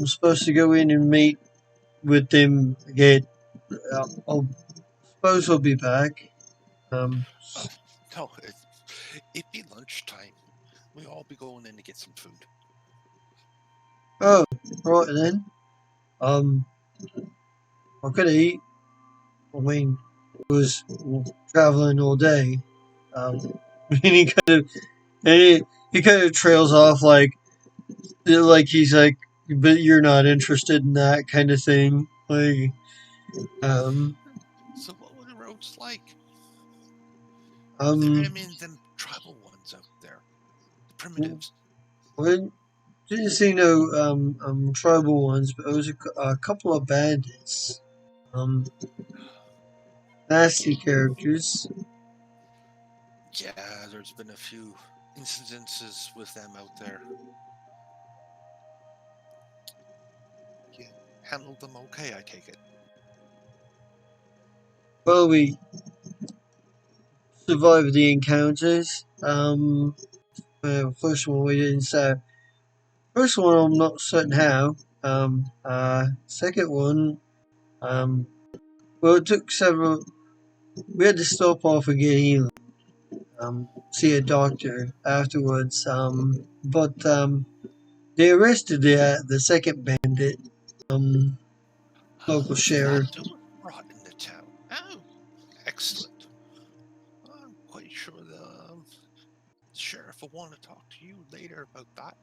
supposed to go in and meet with them again. I'll suppose he'll be back. No, it'd be lunchtime. We all be going in to get some food. Oh, right then. What could I eat? I mean, I was traveling all day. And he kind of trails off like he's like, but you're not interested in that kind of thing. Like, So what were the roads like? I um, mean, them tribal ones out there, the primitives. well, didn't see no tribal ones, but it was a couple of bandits. Nasty characters. Yeah, there's been a few incidences with them out there. You handled them okay, I take it. Well, we survived the encounters. First one we didn't say. First one I'm not certain how. Second one, well, it took several. We had to stop off and get healing. See a doctor afterwards. But they arrested the second bandit. Local How's that sheriff. doing? Brought into town. Oh, excellent. I'm quite sure the sheriff will want to talk to you later about that.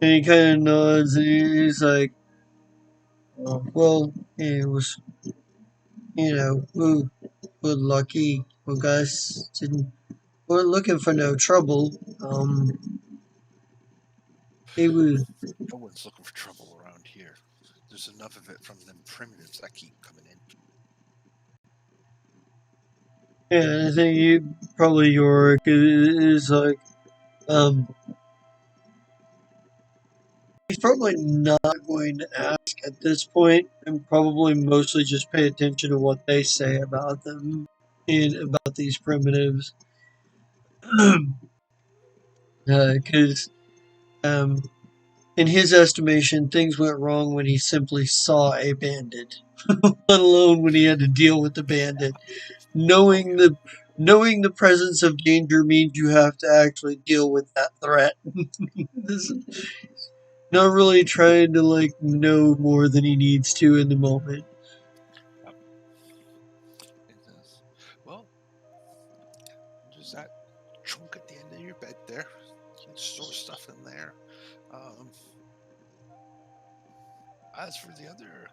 And he kind of nods and he's like, well, it was, we're lucky. We guys we're looking for no trouble. It was, No one's looking for trouble around here. There's enough of it from them primitives that keep coming in. yeah, I think you probably York is like, he's probably not going to ask at this point and probably mostly just pay attention to what they say about them and about these primitives. Because, in his estimation, things went wrong when he simply saw a bandit, let alone when he had to deal with the bandit. Knowing the presence of danger means you have to actually deal with that threat. This is not really trying to know more than he needs to in the moment. It says, well, there's that trunk at the end of your bed there. You can store stuff in there. As for the other,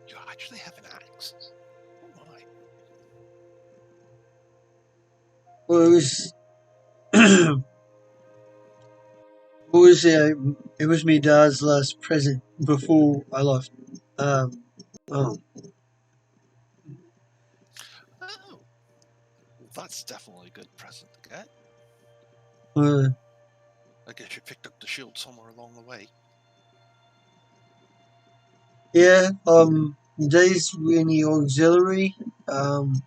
you actually have an axe. Oh my! Well, it was what was it? It was me dad's last present before I left. Oh, Oh, well, that's definitely a good present to get. uh, I guess you picked up the shield somewhere along the way. yeah. Days in the auxiliary. The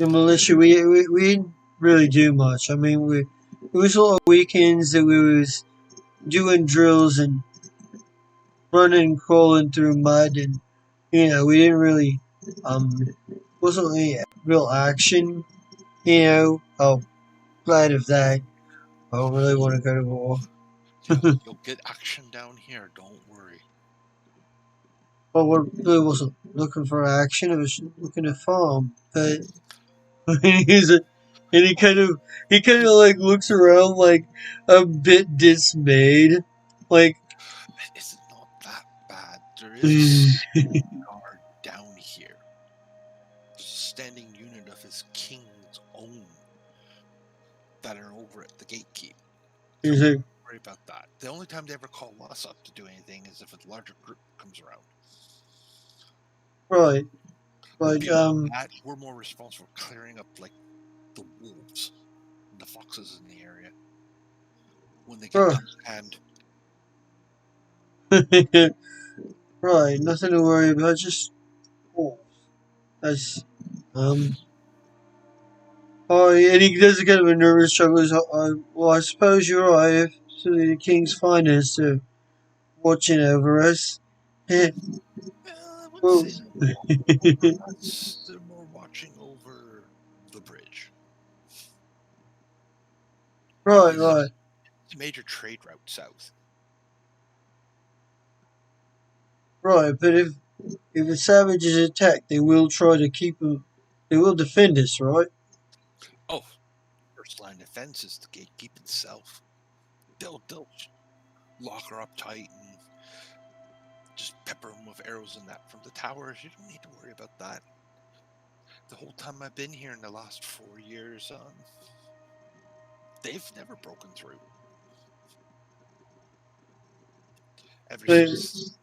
militia. We didn't really do much. I mean, it was a lot of weekends that we was doing drills and running and crawling through mud, and we didn't really wasn't any real action. Oh, glad of that. I don't really want to go to war. You'll get action down here. Don't worry. Well, it wasn't looking for action. It was looking to farm. But he's a, and he kind of like looks around like a bit dismayed, like. It's not that bad. There is a standing guard down here. There's a standing unit of his king's own that are over at the gatekeep. So He's don't like, worry about that. The only time they ever call us up to do anything is if a larger group comes around. right, but Beyond that, we're more responsible for clearing up like the wolves and the foxes in the area when they get right, out of hand. right, nothing to worry about. Just wolves. That's Oh, and he does get a nervous struggle. Well, I suppose you're right. If the king's finest are watching over us. Eh, I wouldn't well, say they're watching over us. They're more watching over the bridge. right, It's right, a major trade route south. right. But if the savages attack, they will try to keep them. They will defend us, right? Oh, first line defense is the gatekeep itself. They'll lock her up tight and just pepper them with arrows and that from the towers. You don't need to worry about that. The whole time I've been here in the last 4 years, they've never broken through. Ever But, since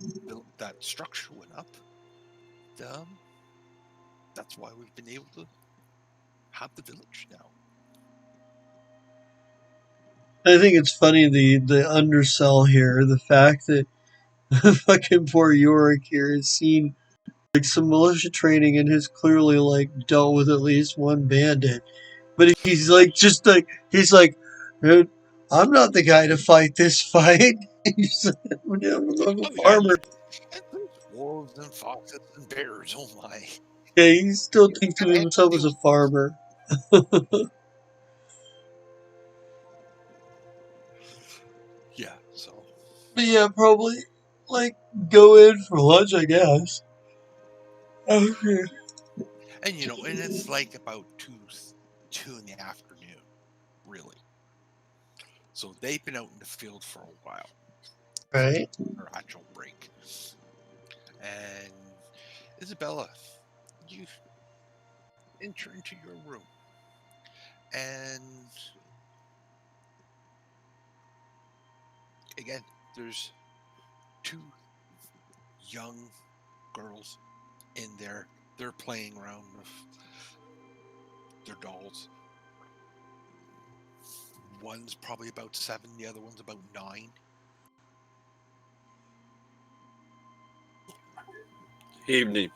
that structure went up, that's why we've been able to have the village now. I think it's funny the undersell here, the fact that fucking poor Yorick here has seen like some militia training and has clearly like dealt with at least one bandit. But he's like just like he's like, "Dude, I'm not the guy to fight this fight." He's like, I'm a Oh yeah, farmer. and there's wolves and foxes and bears. Oh my! Yeah, he still You thinks of gotta himself as deal a with. farmer. Yeah, so But yeah, probably like go in for lunch, I guess. Okay. and and it's like about two in the afternoon, really. So they've been out in the field for a while for Right. their actual break. And Isabella, you enter into your room, and again, there's two young girls in there. They're playing around with their dolls. One's probably about 7, the other one's about 9. Evening.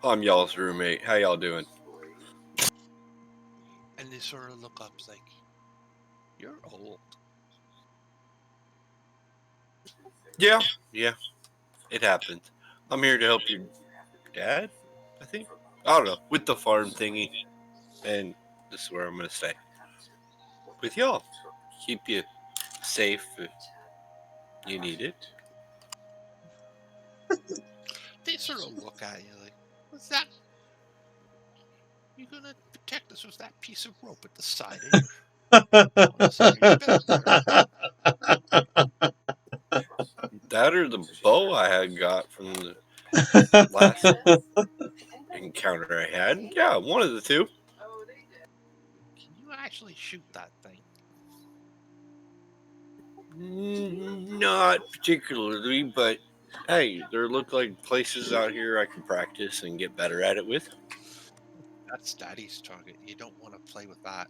I'm y'all's roommate. How y'all doing? And they sort of look up like, "You're old." Yeah, it happens. I'm here to help your dad, I think. I don't know, with the farm thingy. And this is where I'm going to stay. With y'all. Keep you safe if you need it. They sort of look at you like, "What's that? You gonna protect us with that piece of rope at the side of your on the side of your belt there?" That or the bow I had got from the last encounter I had. Yeah, one of the two. Can you actually shoot that thing? Not particularly, but hey, there look like places out here I can practice and get better at it with. That's Daddy's target. You don't want to play with that.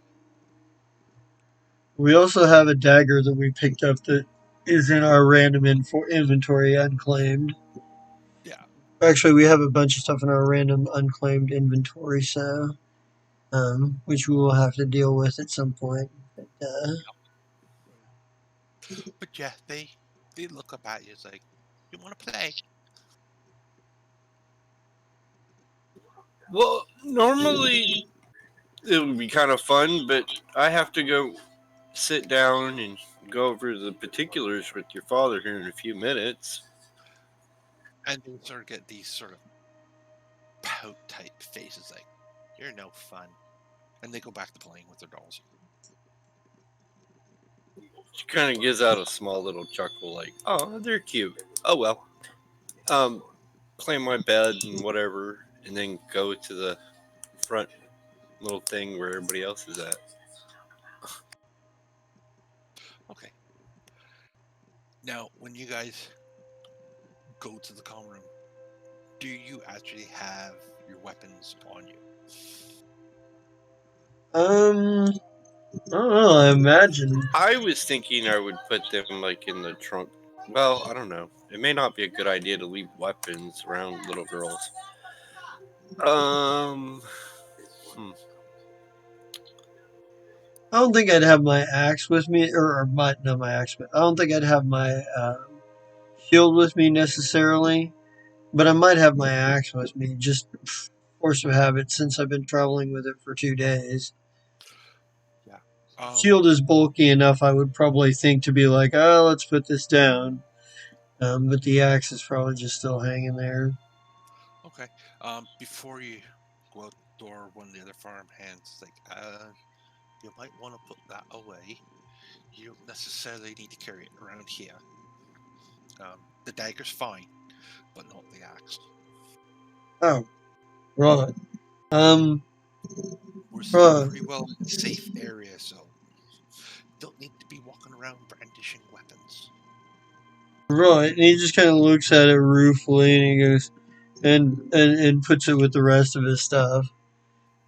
We also have a dagger that we picked up that is in our random inventory unclaimed. Yeah. Actually, we have a bunch of stuff in our random unclaimed inventory, so which we will have to deal with at some point. But, But yeah, they look up at you. It's like, "You want to play?" Well, normally it would be kind of fun, but I have to go sit down and go over the particulars with your father here in a few minutes. And they sort of get these sort of pout type faces like, "You're no fun," and they go back to playing with their dolls. She kind of gives out a small little chuckle, like, "Oh, they're cute. Oh well." Um, Claim my bed and whatever, and then go to the front little thing where everybody else is at. Okay. Now, when you guys go to the common room, do you actually have your weapons on you? I don't know. I imagine. I was thinking I would put them like in the trunk. Well, I don't know. It may not be a good idea to leave weapons around little girls. Um, hmm. I don't think I'd have my axe with me, or not my axe, but I don't think I'd have my shield with me necessarily. But I might have my axe with me, just force of habit, since I've been traveling with it for 2 days. Yeah. Shield is bulky enough, I would probably think to be like, oh, let's put this down. But the axe is probably just still hanging there. Okay. Before you go out the door, one of the other farm hands is like, you might want to put that away. You don't necessarily need to carry it around here. The dagger's fine, but not the axe. Oh, right. Um, We're still right. pretty well in a safe area, so don't need to be walking around brandishing weapons. Right. And he just kind of looks at it ruefully and he goes, and puts it with the rest of his stuff.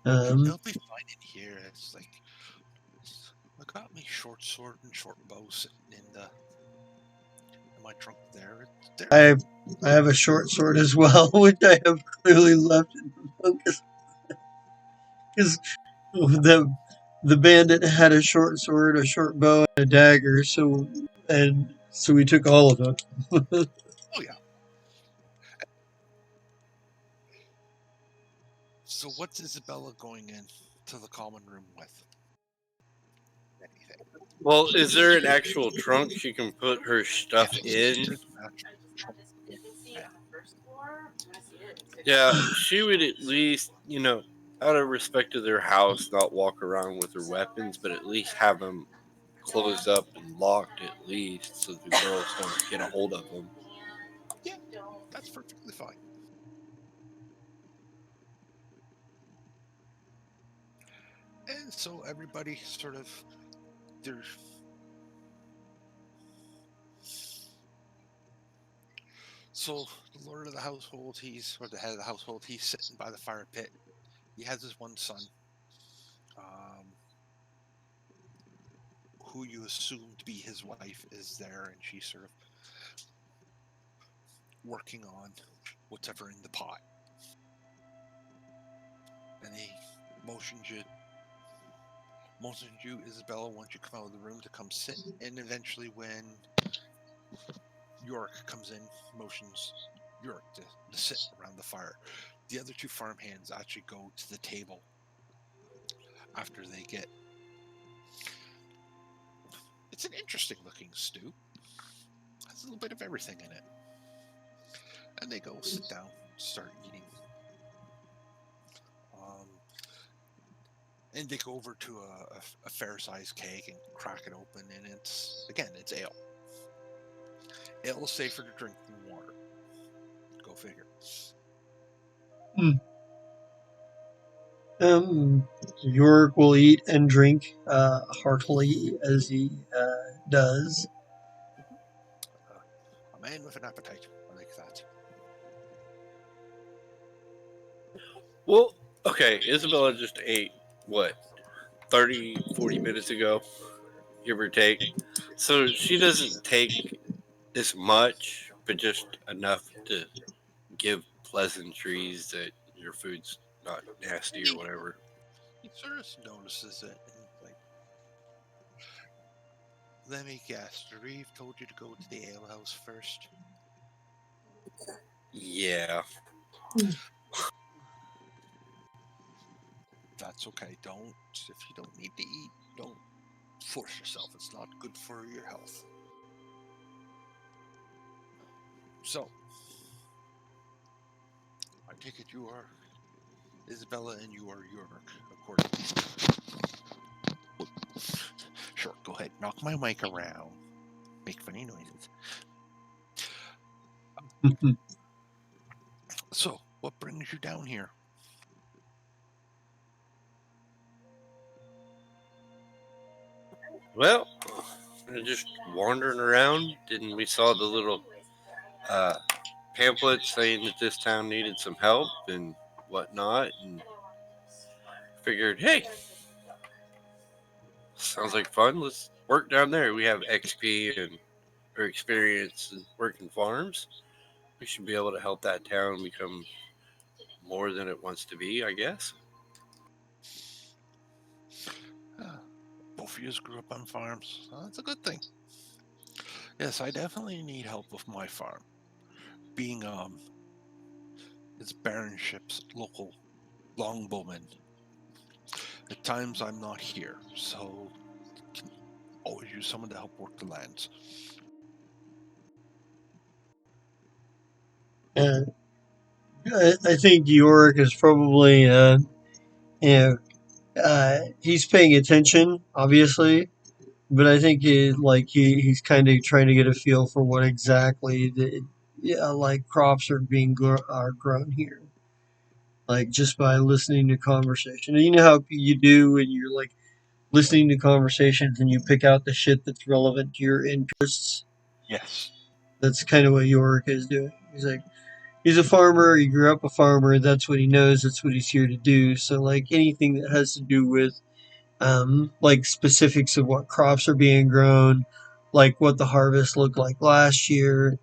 It'll be fine in here. It's like I got my short sword and short bow sitting in my trunk there. It's there. I have a short sword as well, which I have clearly left in the focus because the bandit had a short sword, a short bow, and a dagger. So we took all of them. Oh yeah. So what's Isabella going in to the common room with? Anything. Well, is there an actual trunk she can put her stuff Yes. in? There's an actual trunk. Yeah, she would at least, out of respect to their house, not walk around with her weapons, but at least have them closed up and locked at least so the girls don't get a hold of them. Yeah, that's perfectly fine. And so everybody sort of there's so the lord of the household, or the head of the household, he's sitting by the fire pit. He has his one son, um, who you assume to be his wife is there, and she's sort of working on whatever in the pot. And he motions you, Isabella, once you come out of the room to come sit. And eventually, when York comes in, motions York to sit around the fire. The other two farmhands actually go to the table after they get. It's an interesting looking stew. Has a little bit of everything in it. And they go sit down, start eating. And they go over to a fair sized keg and crack it open, and it's ale. Ale is safer to drink than water. Go figure. York will eat and drink heartily as he does. A man with an appetite. I like that. Well, okay, Isabella just ate, what, 30, 40 minutes ago, give or take. So she doesn't take as much, but just enough to give pleasantries that your food's not nasty or whatever. He sort of notices it and like, let me guess. Reeve told you to go to the alehouse first. Yeah. That's okay. Don't if you don't need to eat, don't force yourself. It's not good for your health. So, take it you are Isabella and you are York, according. Sure, go ahead. Knock my mic around. Make funny noises. So, what brings you down here? Well, we're just wandering around, and we saw the little pamphlet saying that this town needed some help and whatnot, and figured, hey, sounds like fun. Let's work down there. We have XP and or experience in working farms. We should be able to help that town become more than it wants to be, I guess. Both of you grew up on farms. That's a good thing. Yes, I definitely need help with my farm. Being it's Baronship's local longbowman. At times I'm not here, so can always use someone to help work the lands. I think Yorick is probably, he's paying attention, obviously, but I think he's kind of trying to get a feel for what exactly crops are are grown here, like just by listening to conversation. And you know how you do when you're like listening to conversations and you pick out the shit that's relevant to your interests. Yes. That's kind of what Yorick is doing. He's like, he's a farmer. He grew up a farmer. That's what he knows. That's what he's here to do. So, like anything that has to do with, like specifics of what crops are being grown, like what the harvest looked like last year,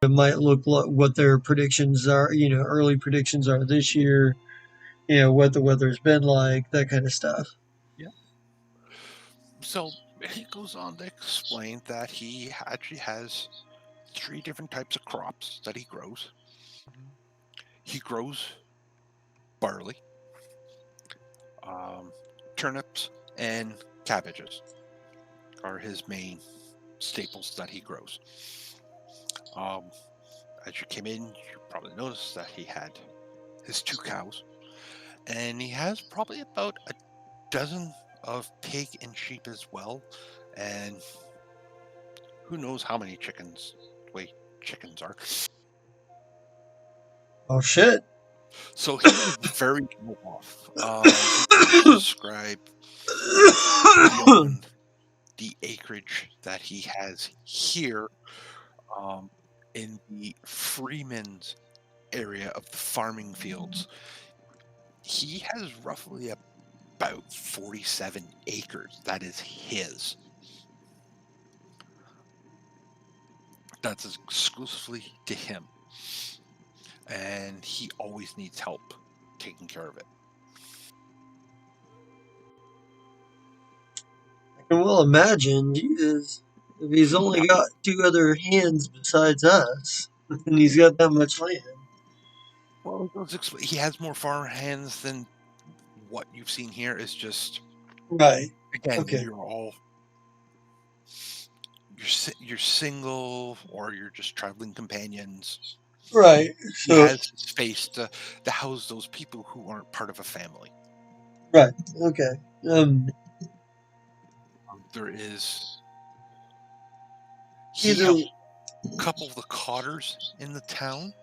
it might look like what their predictions are. Early predictions are this year. What the weather's been like, that kind of stuff. Yeah. So he goes on to explain that he actually has 3 different types of crops that he grows. He grows barley, turnips, and cabbages are his main staples that he grows. As you came in, you probably noticed that he had his 2 cows, and he has probably about a dozen of pig and sheep as well, and who knows how many chickens chickens are. Oh shit! So he's very well off. He can describe beyond the acreage that he has here, in the Freeman's area of the farming fields. He has roughly about 47 acres that is his. That's exclusively to him. And he always needs help taking care of it. I can well imagine, Jesus, if he's only got 2 other hands besides us, and he's got that much land. Well, he has more farm hands than what you've seen here. Is just Right. again, Okay. you're single or you're just traveling companions. Right. He has space to house those people who aren't part of a family. Right. Okay. There is. He He helped a couple of the cotters in the town,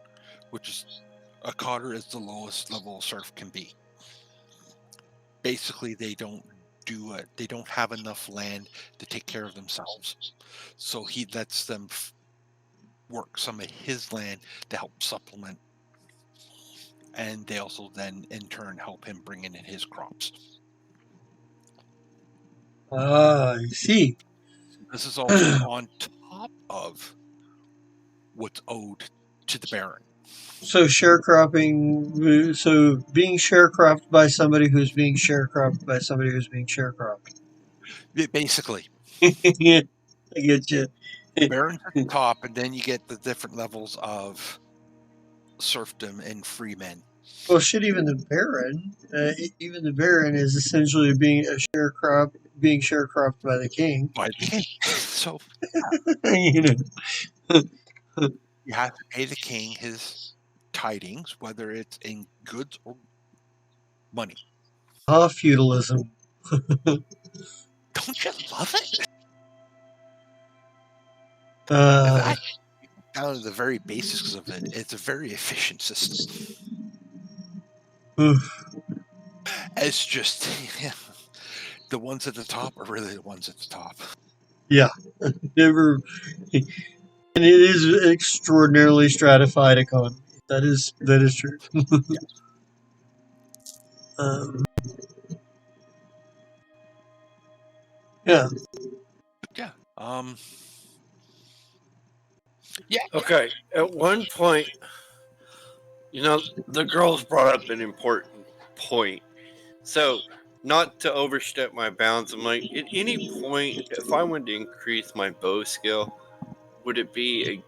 which is a cotter is the lowest level a serf can be. Basically, they don't do it. They don't have enough land to take care of themselves, so he lets them work some of his land to help supplement, and they also then in turn help him bring in his crops. I see. This is also on top of what's owed to the Baron. So sharecropping. So being sharecropped by somebody who's being sharecropped by somebody who's being sharecropped. Basically, I get you. Baron's at the top, and then you get the different levels of serfdom and free men. Well, shit. Even the Baron is essentially being sharecropped by the king. By the king. So You know. you have to pay the king his tidings, whether it's in goods or money. Feudalism. Don't you love it? Uh, Down to the very basics of it, it's a very efficient system. oof. It's just the ones at the top are really the ones at the top. Yeah, never. And it is an extraordinarily stratified economy. That is true. um, yeah. Yeah. Yeah. Okay. At one point, the girls brought up an important point. So, not to overstep my bounds, I'm like, at any point, if I wanted to increase my bow skill, would it be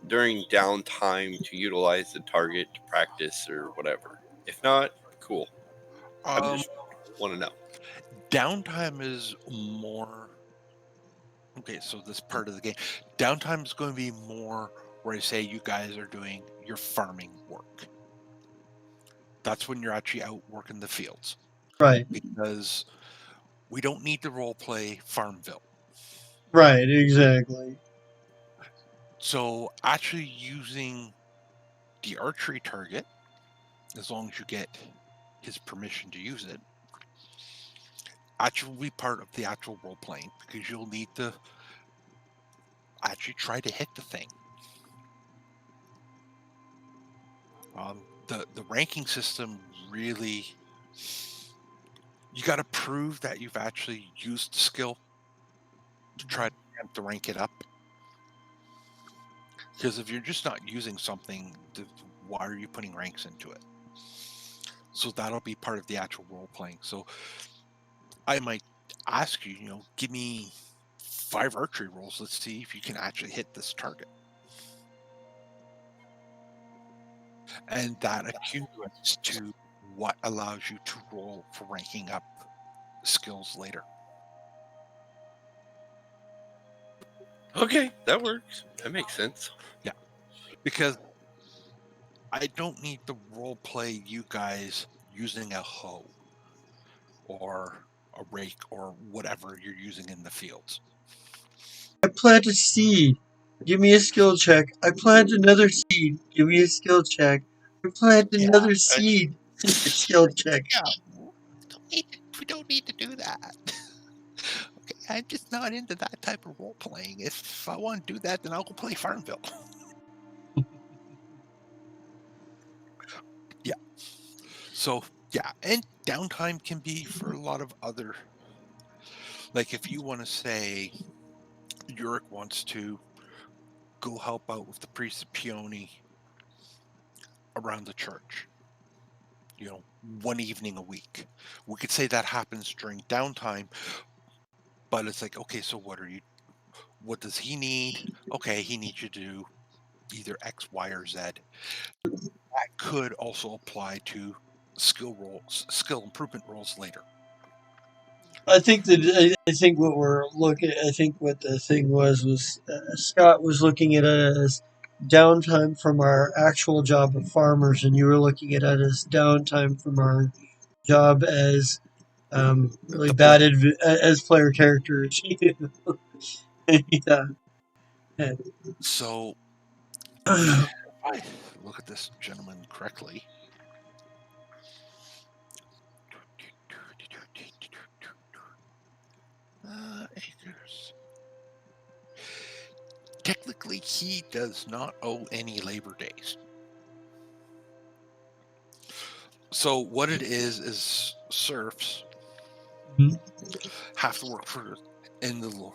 during downtime to utilize the target to practice or whatever? If not, cool. I just want to know. Downtime is more. Okay, so this part of the game, downtime is going to be more where I say you guys are doing your farming work. That's when you're actually out working the fields. Right. Because we don't need to role play Farmville. Right. Exactly. So actually using the archery target, as long as you get his permission to use it, actually will be part of the actual role playing because you'll need to actually try to hit the thing. The ranking system really, you got to prove that you've actually used the skill to try to rank it up. Because if you're just not using something, why are you putting ranks into it? So that'll be part of the actual role playing. So I might ask you, give me 5 archery rolls. Let's see if you can actually hit this target. And that accumulates to what allows you to roll for ranking up skills later. Okay, that works. That makes sense. Yeah. Because I don't need to role play you guys using a hoe or a rake or whatever you're using in the fields. I plant a seed. Give me a skill check. I plant another seed. Give me a skill check. I plant another seed. Skill check. Yeah, we don't need to do that. Okay, I'm just not into that type of role playing. If I want to do that, then I'll go play Farmville. Yeah. So yeah, and downtime can be for a lot of other. Like if you want to say, Yurik wants to go help out with the priest of Peony around the church. One evening a week. We could say that happens during downtime, but it's like, okay, so what does he need? Okay, he needs you to do either X, Y, or Z. That could also apply to skill improvement roles later. I think what we're looking. I think what the thing was Scott was looking at it as downtime from our actual job of farmers, and you were looking at it as downtime from our job as really bad as player characters. Yeah. So, if I look at this gentleman correctly, acres. Technically, he does not owe any labor days. So what it is serfs have to work in the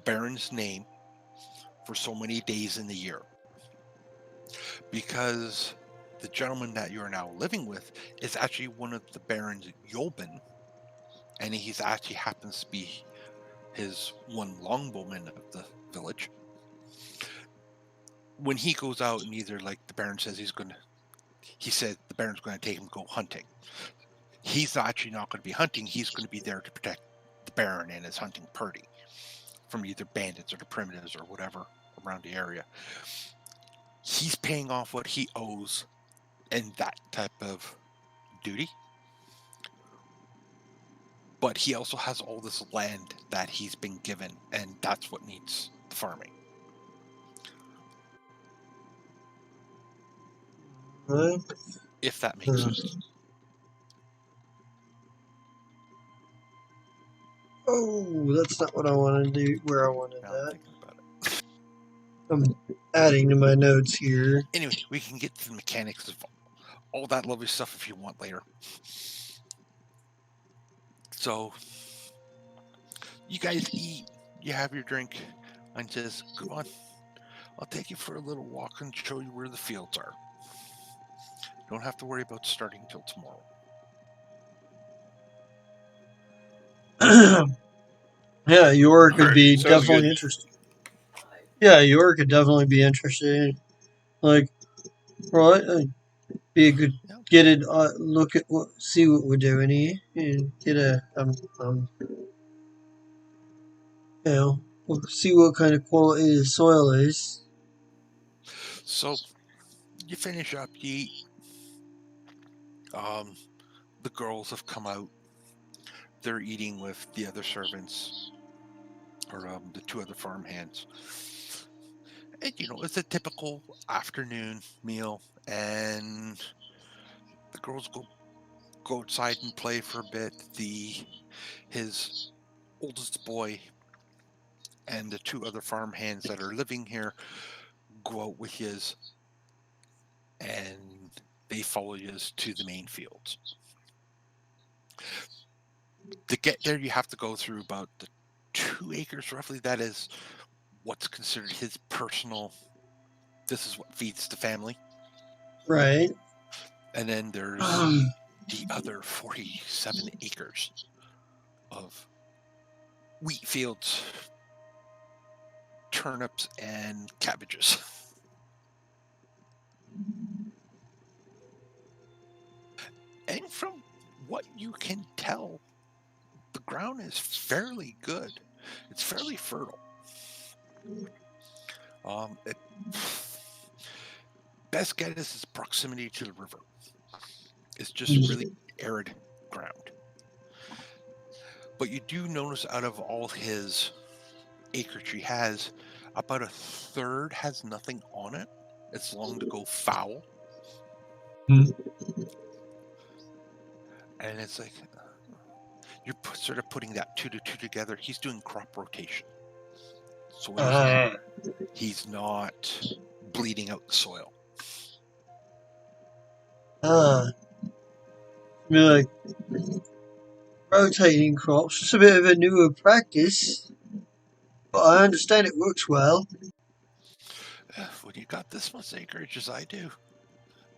Baron's name for so many days in the year. Because the gentleman that you're now living with is actually one of the Baron's yeomen, and he's actually happens to be his one longbowman of the village. When he goes out and either like the Baron says he said the Baron's going to take him to go hunting. He's actually not going to be hunting. He's going to be there to protect the Baron and his hunting party from either bandits or the primitives or whatever around the area. He's paying off what he owes in that type of duty. But he also has all this land that he's been given, and that's what needs the farming. Right? If that makes sense. Oh, that's not what I wanted to do. Where I wanted Now I'm that. thinking about it. I'm adding to my notes here. Anyway, we can get to the mechanics of all that lovely stuff if you want later. So, you guys eat, you have your drink, and says, "Come on, I'll take you for a little walk and show you where the fields are. Don't have to worry about starting till tomorrow." Yeah, York could Alright, be sounds definitely good. interested. Yeah, York could definitely be interested. Like, right? Be a good Yeah. get it. Look at what, see what we're doing here, and get a you know, we'll see what kind of quality the soil is. So, you finish up, you eat. The girls have come out. They're eating with the other servants, or the two other farm hands. And, it's a typical afternoon meal, and the girls go outside and play for a bit. His oldest boy and the two other farm hands that are living here go out with his, and they follow his to the main fields. To get there, you have to go through about the 2 acres roughly. That is what's considered his personal. This is what feeds the family. Right. And then there's the other 47 acres of wheat fields, turnips, and cabbages. And from what you can tell, the ground is fairly good. It's fairly fertile. Best guess is its proximity to the river. It's just really arid ground. But you do notice out of all his acreage he has, about a third has nothing on it. It's long to go foul. Mm. And it's like, you're sort of putting that 2 to 2 together. He's doing crop rotation. So he's not bleeding out the soil. Be like rotating crops. It's a bit of a newer practice, but I understand it works well. When you got this much acreage as I do,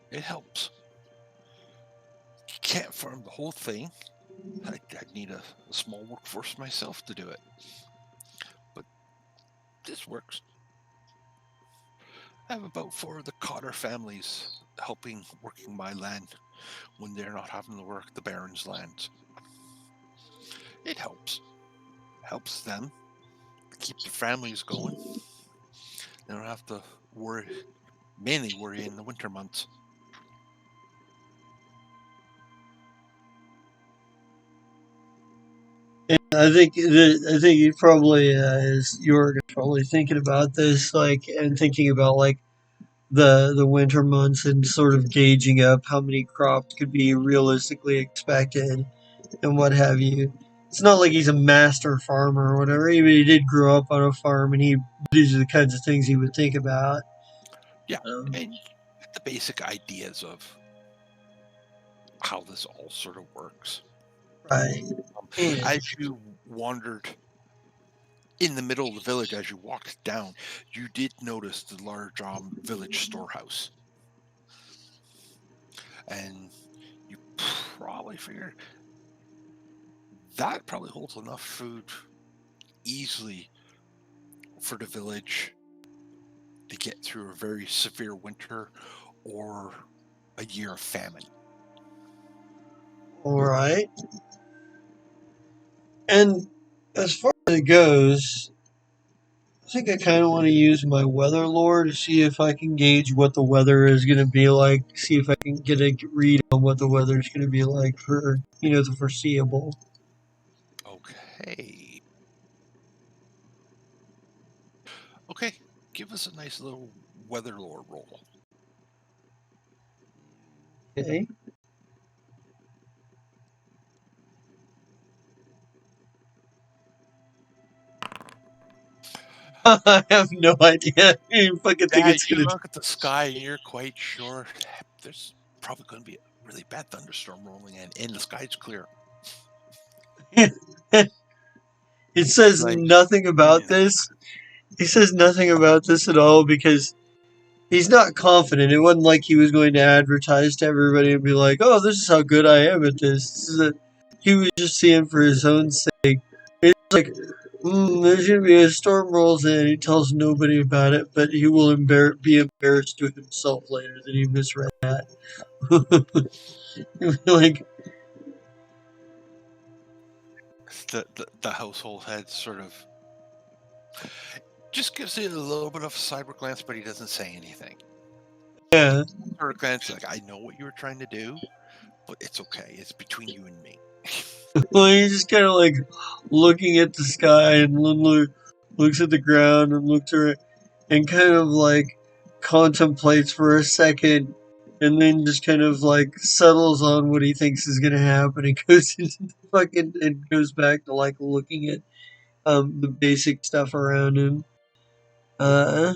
it helps. You can't farm the whole thing. I'd need a small workforce myself to do it. But this works. I have about 4 of the Cotter families working my land when they're not having to work the Baron's land. It helps. Helps them keep their families going. They don't have to mainly worry in the winter months. I think you probably as York is probably thinking about this, like, and thinking about like the winter months and sort of gauging up how many crops could be realistically expected and what have you. It's not like he's a master farmer or whatever. I mean, he did grow up on a farm, and these are the kinds of things he would think about. Yeah, and the basic ideas of how this all sort of works. Right. As you wandered in the middle of the village, as you walked down, you did notice the large village storehouse. And you probably figured that probably holds enough food easily for the village to get through a very severe winter or a year of famine. All right. And as far as it goes, think I kind of want to use my weather lore to see if I can gauge what the weather is going to be like. See if I can get a read on what the weather is going to be like for the foreseeable. Okay. Okay. Give us a nice little weather lore roll. Okay. I have no idea. I fucking think it's You gonna. look at the sky and you're quite sure there's probably going to be a really bad thunderstorm rolling in, and the sky's clear. It says Like, nothing about this. He says nothing about this at all because he's not confident. It wasn't like he was going to advertise to everybody and be like, "Oh, this is how good I am at this." He was just seeing for his own sake. It's like, there's going to be a storm rolls in. He tells nobody about it, but he will be embarrassed to himself later that he misread that. Like, the household head sort of just gives it a little bit of a cyber glance, but he doesn't say anything. yeah. Cyber glance, like, I know what you were trying to do, but it's okay. It's between you and me. Well, he's just kind of like looking at the sky and looks at the ground and looks around and kind of like contemplates for a second and then just kind of like settles on what he thinks is gonna happen and goes into the fucking and goes back to like looking at the basic stuff around him. But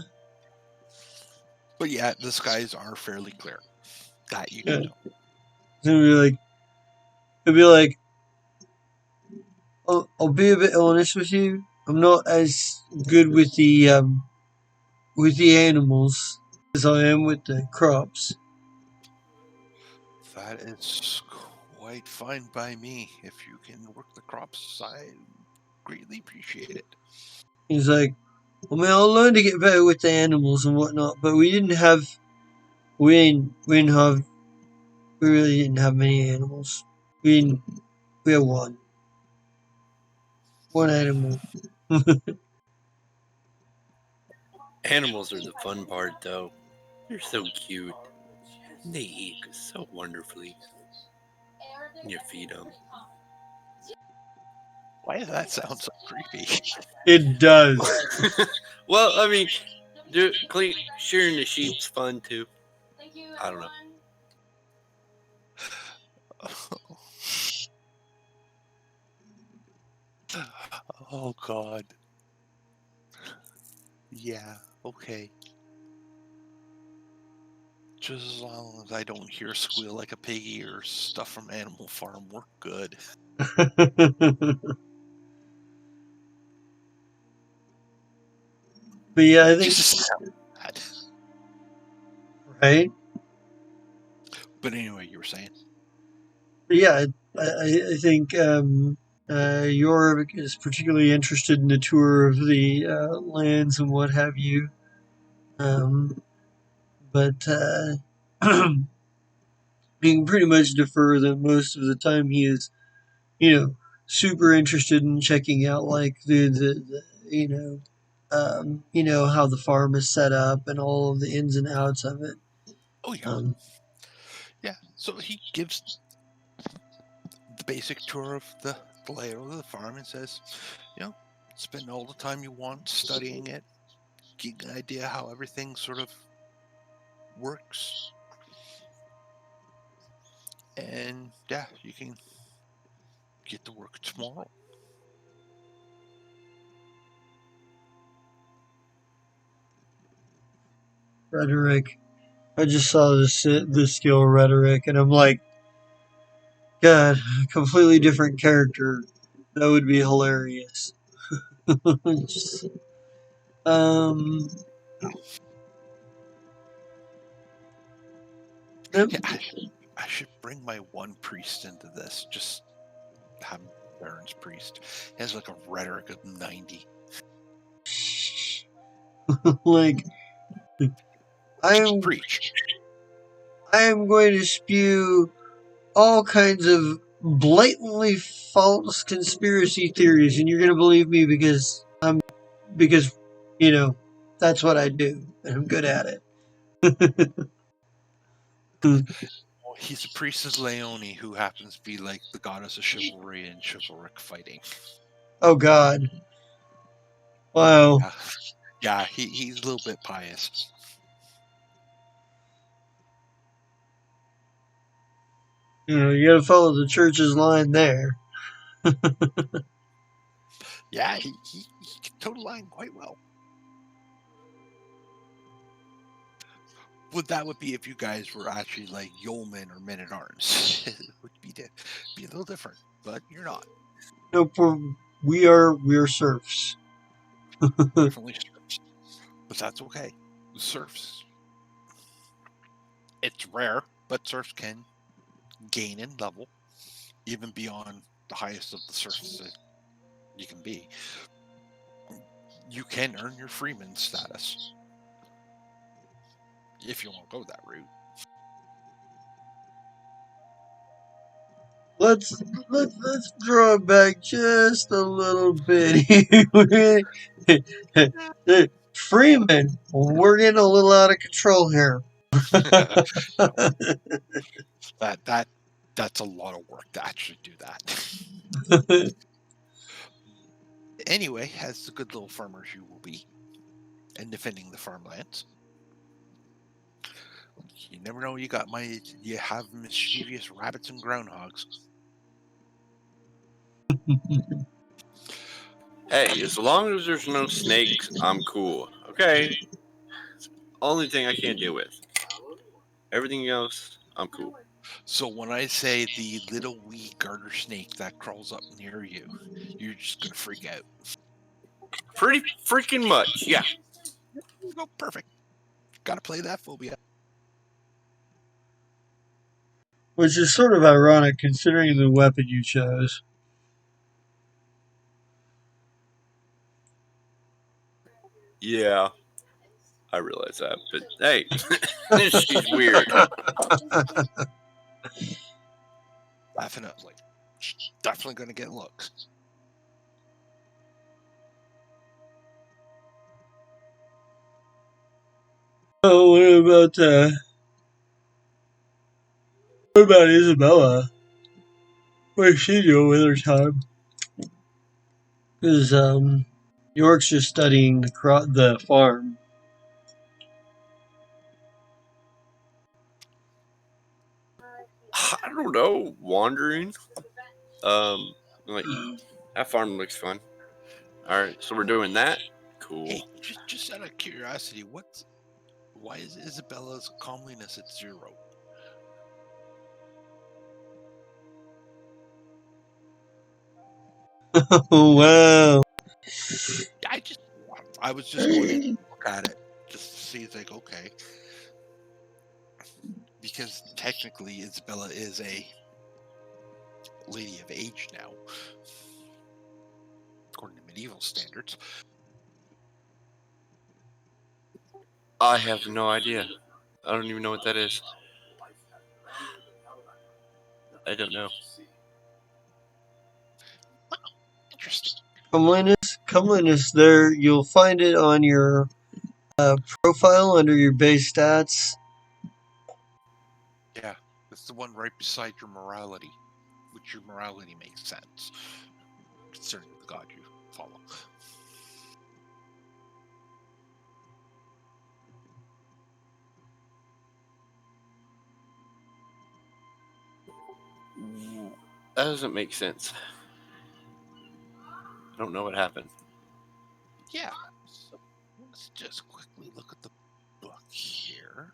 yeah, the skies are fairly clear. That you can know. He'll be like, I'll be a bit honest with you. I'm not as good with the animals as I am with the crops. That is quite fine by me. If you can work the crops, I greatly appreciate it. He's like, I mean, I'll learn to get better with the animals and whatnot, but we really didn't have many animals. We had one animal. Animals are the fun part, though. They're so cute. And they eat so wonderfully. You feed them. Why does that sound so creepy? It does. Well, I mean, shearing the sheep's fun too. I don't know. Oh God. Yeah, okay. Just as long as I don't hear squeal like a piggy or stuff from Animal Farm, we're good. But yeah, I think right. But anyway, you were saying. But yeah, I think York is particularly interested in the tour of the lands and what have you. But you can pretty much defer that most of the time he is, super interested in checking out like the how the farm is set up and all of the ins and outs of it. Oh yeah. Yeah. So he gives the basic tour of the layout of the farm and says, spend all the time you want studying it, get an idea how everything sort of works. And yeah, you can get to work tomorrow. Rhetoric. I just saw this skill rhetoric, and I'm like, God, completely different character. That would be hilarious. Just, Yeah, I should bring my one priest into this. Just have Baron's priest. He has like a rhetoric of 90. like, I am going to spew all kinds of blatantly false conspiracy theories, and you're going to believe me because You know, that's what I do, and I'm good at it. Well, he's a priest of Leone who happens to be like the goddess of chivalry and chivalric fighting. Oh God! Wow. Yeah, he's a little bit pious. You got to follow the church's line there. Yeah, he can toe the line quite well. Well, that would be if you guys were actually like yeomen or men at arms. It would be a little different, but you're not. Nope, we're serfs. Definitely serfs, but that's okay. Serfs, it's rare, but serfs can gain in level even beyond the highest of the serfs that you can be. You can earn your freeman status if you want to go that route. Let's draw it back just a little bit here. Freeman, we're getting a little out of control here. That's a lot of work to actually do that. Anyway, as the good little farmers you will be, and defending the farmlands, you never know. You have mischievous rabbits and groundhogs. Hey, as long as there's no snakes, I'm cool. Okay. Only thing I can't deal with. Everything else, I'm cool. So when I say the little wee garter snake that crawls up near you, you're just gonna freak out. Pretty freaking much, yeah. There you go, perfect. Gotta play that phobia. Which is sort of ironic considering the weapon you chose. Yeah. I realize that, but hey, she's weird. Definitely. She's definitely gonna get looks. Oh, what about Isabella? What's she doing with her time? Because York's just studying the farm. I don't know, wandering. Like that farm looks fun. All right, so we're doing that. Cool. Hey, just out of curiosity, why is Isabella's comeliness at 0? Oh wow! I was just going to look at it just to see. It's like, okay, because technically Isabella is a lady of age now, according to medieval standards. I have no idea. I don't even know what that is. I don't know. Interesting. Comeliness. There, you'll find it on your profile under your base stats. Yeah, it's the one right beside your morality, which your morality makes sense concerning the god you follow. That doesn't make sense. I don't know what happened. Yeah, so let's just quickly look at the book here.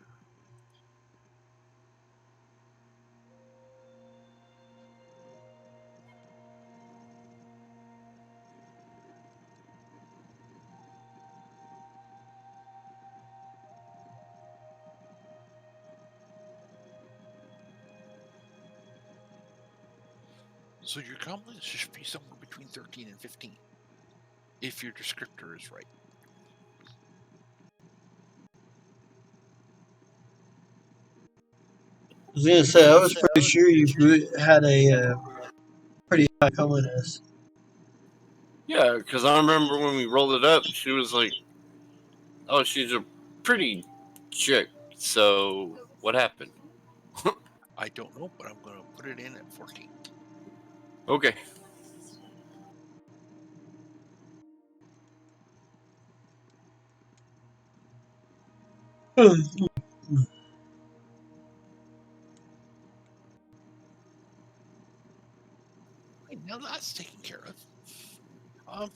So your comeliness should be somewhere between 13 and 15, if your descriptor is right. I was gonna say I was pretty sure you had a pretty high comeliness. Yeah, because I remember when we rolled it up, she was like Oh, she's a pretty chick. So what happened? I don't know, but I'm going to put it in at 14. Okay. Okay, now that's taken care of.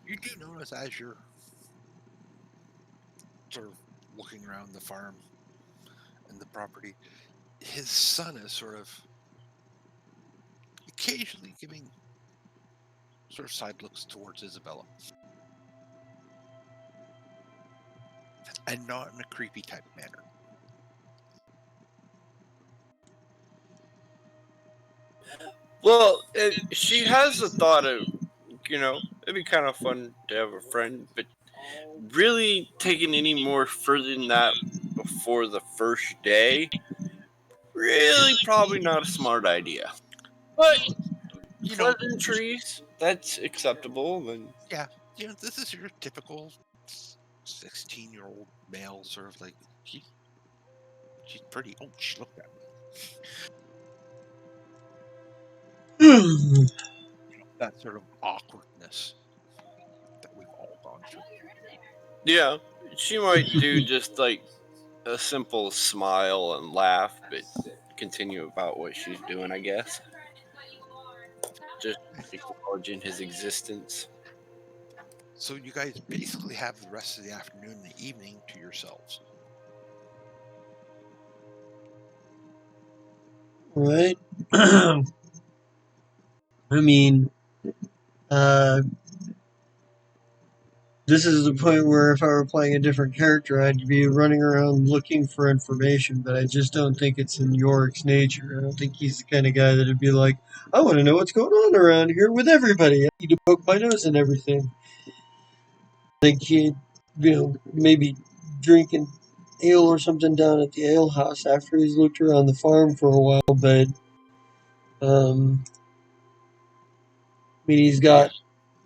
You do notice as you're sort of looking around the farm and the property, his son is sort of occasionally giving sort of side looks towards Isabella. And not in a creepy type manner. Well, she has the thought of, it'd be kind of fun to have a friend, but really taking any more further than that before the first day, really probably not a smart idea. But You know, pleasantries, that's acceptable. And yeah, this is your typical 16-year-old male sort of like, she's pretty. Oh, she looked at me. That sort of awkwardness that we've all gone through. yeah, she might do just like a simple smile and laugh, but continue about what she's doing, I guess. Just acknowledging his existence. So you guys basically have the rest of the afternoon and the evening to yourselves. Right. I mean, this is the point where if I were playing a different character, I'd be running around looking for information, but I just don't think it's in Yorick's nature. I don't think he's the kind of guy that'd be like, I want to know what's going on around here with everybody. I need to poke my nose in everything. I think he'd, maybe drinking ale or something down at the ale house after he's looked around the farm for a while, but, I mean, he's got,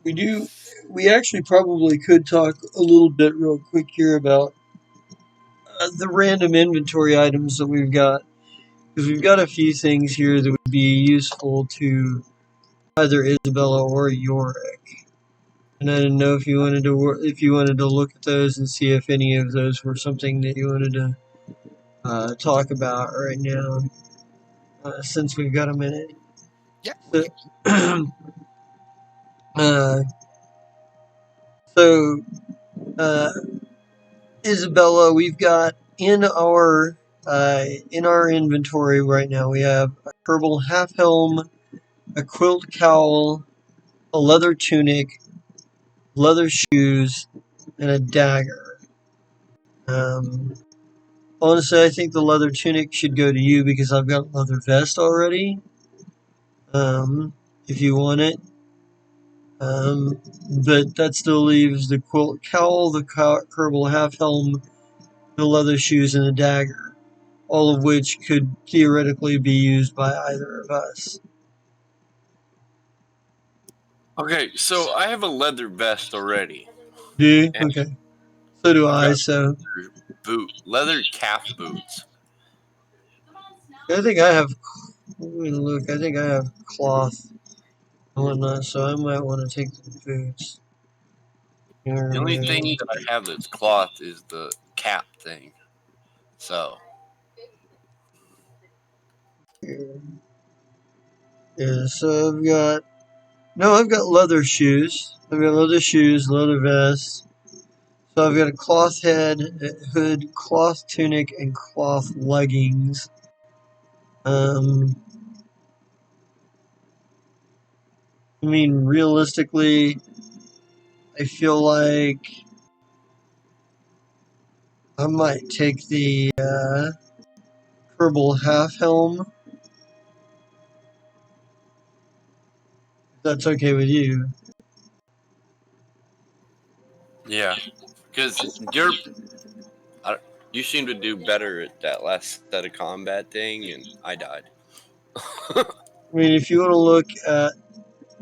we actually probably could talk a little bit real quick here about the random inventory items that we've got, because we've got a few things here that would be useful to either Isabella or Yorick, and I didn't know if you wanted to look at those and see if any of those were something that you wanted to talk about right now, since we've got a minute. Yeah. So, so Isabella, we've got in our inventory right now, we have a purple half helm, a quilt cowl, a leather tunic, leather shoes, and a dagger. Honestly, I think the leather tunic should go to you because I've got a leather vest already. If you want it. But that still leaves the quilt cowl, the purple half helm, the leather shoes, and the dagger, all of which could theoretically be used by either of us. Okay, so I have a leather vest already. Do you? And Okay. So do I've I, got so. leather calf boots. I think I have. Let me look. I think I have cloth and whatnot, so I might want to take the boots. The only thing that I have that's cloth is the cap thing. So. Yeah, so I've got leather shoes. I've got leather shoes, leather vest. So I've got a cloth head, hood, cloth tunic, and cloth leggings. I mean, realistically, I feel like I might take the purple half helm. If that's okay with you. Yeah, because you seem to do better at that last set of combat thing, and I died. I mean, if you want to look at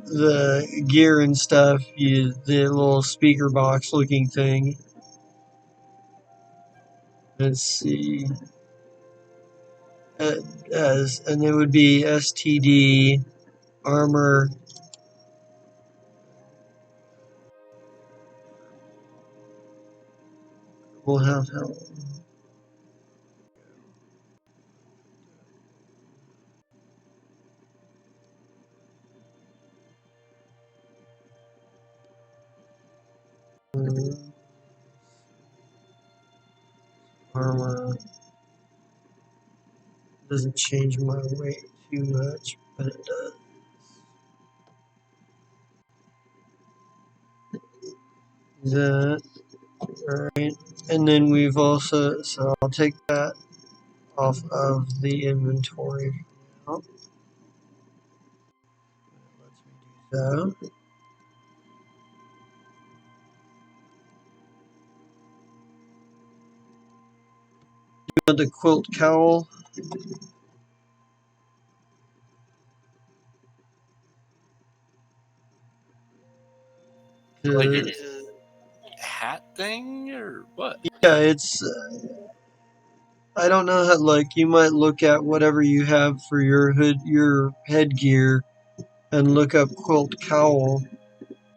the gear and stuff, the little speaker box looking thing, Let's see. And it would be STD armor. We'll have help. Armor doesn't change my weight too much, but it does. That, alright. And then we've also, so I'll take that off of the inventory now. Let's me do that. The quilt cowl. Like a hat thing or what? Yeah, it's. I don't know how. Like you might look at whatever you have for your hood, your headgear, and look up quilt cowl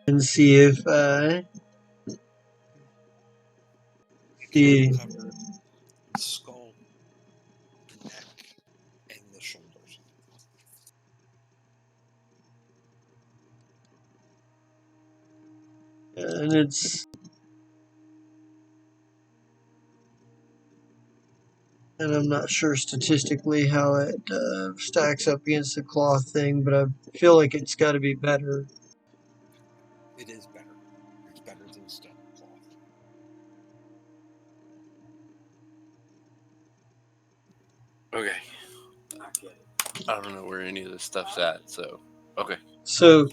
and see if. It See. can cover the skull, the neck, and the shoulders. And it's. And I'm not sure statistically how it stacks up against the cloth thing, but I feel like it's got to be better. It is better. It's better than stone cloth. Okay. I don't know where any of this stuff's at, so okay. So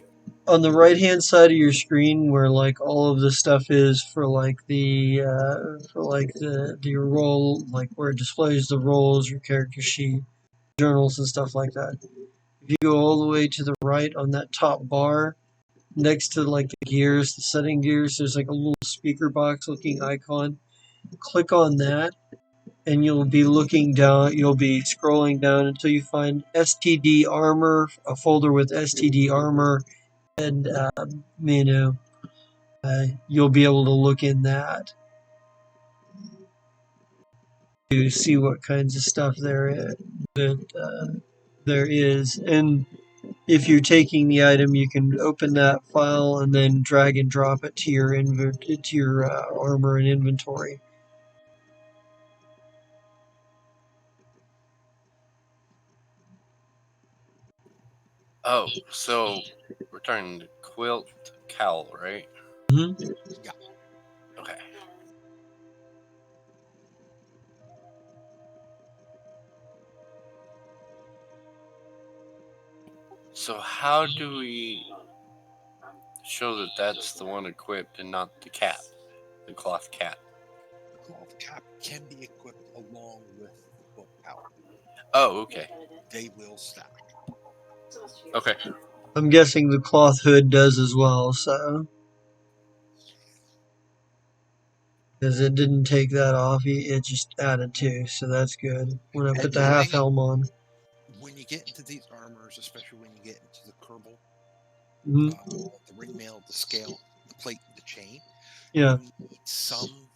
on the right hand side of your screen where like all of the stuff is for like the role, like where it displays the roles, your character sheet, journals and stuff like that. If you go all the way to the right on that top bar, next to like the gears, the setting gears, there's like a little speaker box looking icon. Click on that and you'll be looking down, you'll be scrolling down until you find STD armor, a folder with STD armor and you'll be able to look in that to see what kinds of stuff there is. And if you're taking the item, you can open that file and then drag and drop it to your armor and inventory. Oh, so we're talking the quilt cowl, right? Mm-hmm. Yeah. Okay. So how do we show that that's the one equipped and not the cap, the cloth cap? The cloth cap can be equipped along with the quilt cowl. Oh, okay. They will stack. Okay. I'm guessing the cloth hood does as well, so. Because it didn't take that off, it just added to, so that's good. When I put the half helm on. When you get into these armors, especially when you get into the Kerbal, Mm-hmm. The ringmail, the scale, the plate, the chain, Yeah. you need some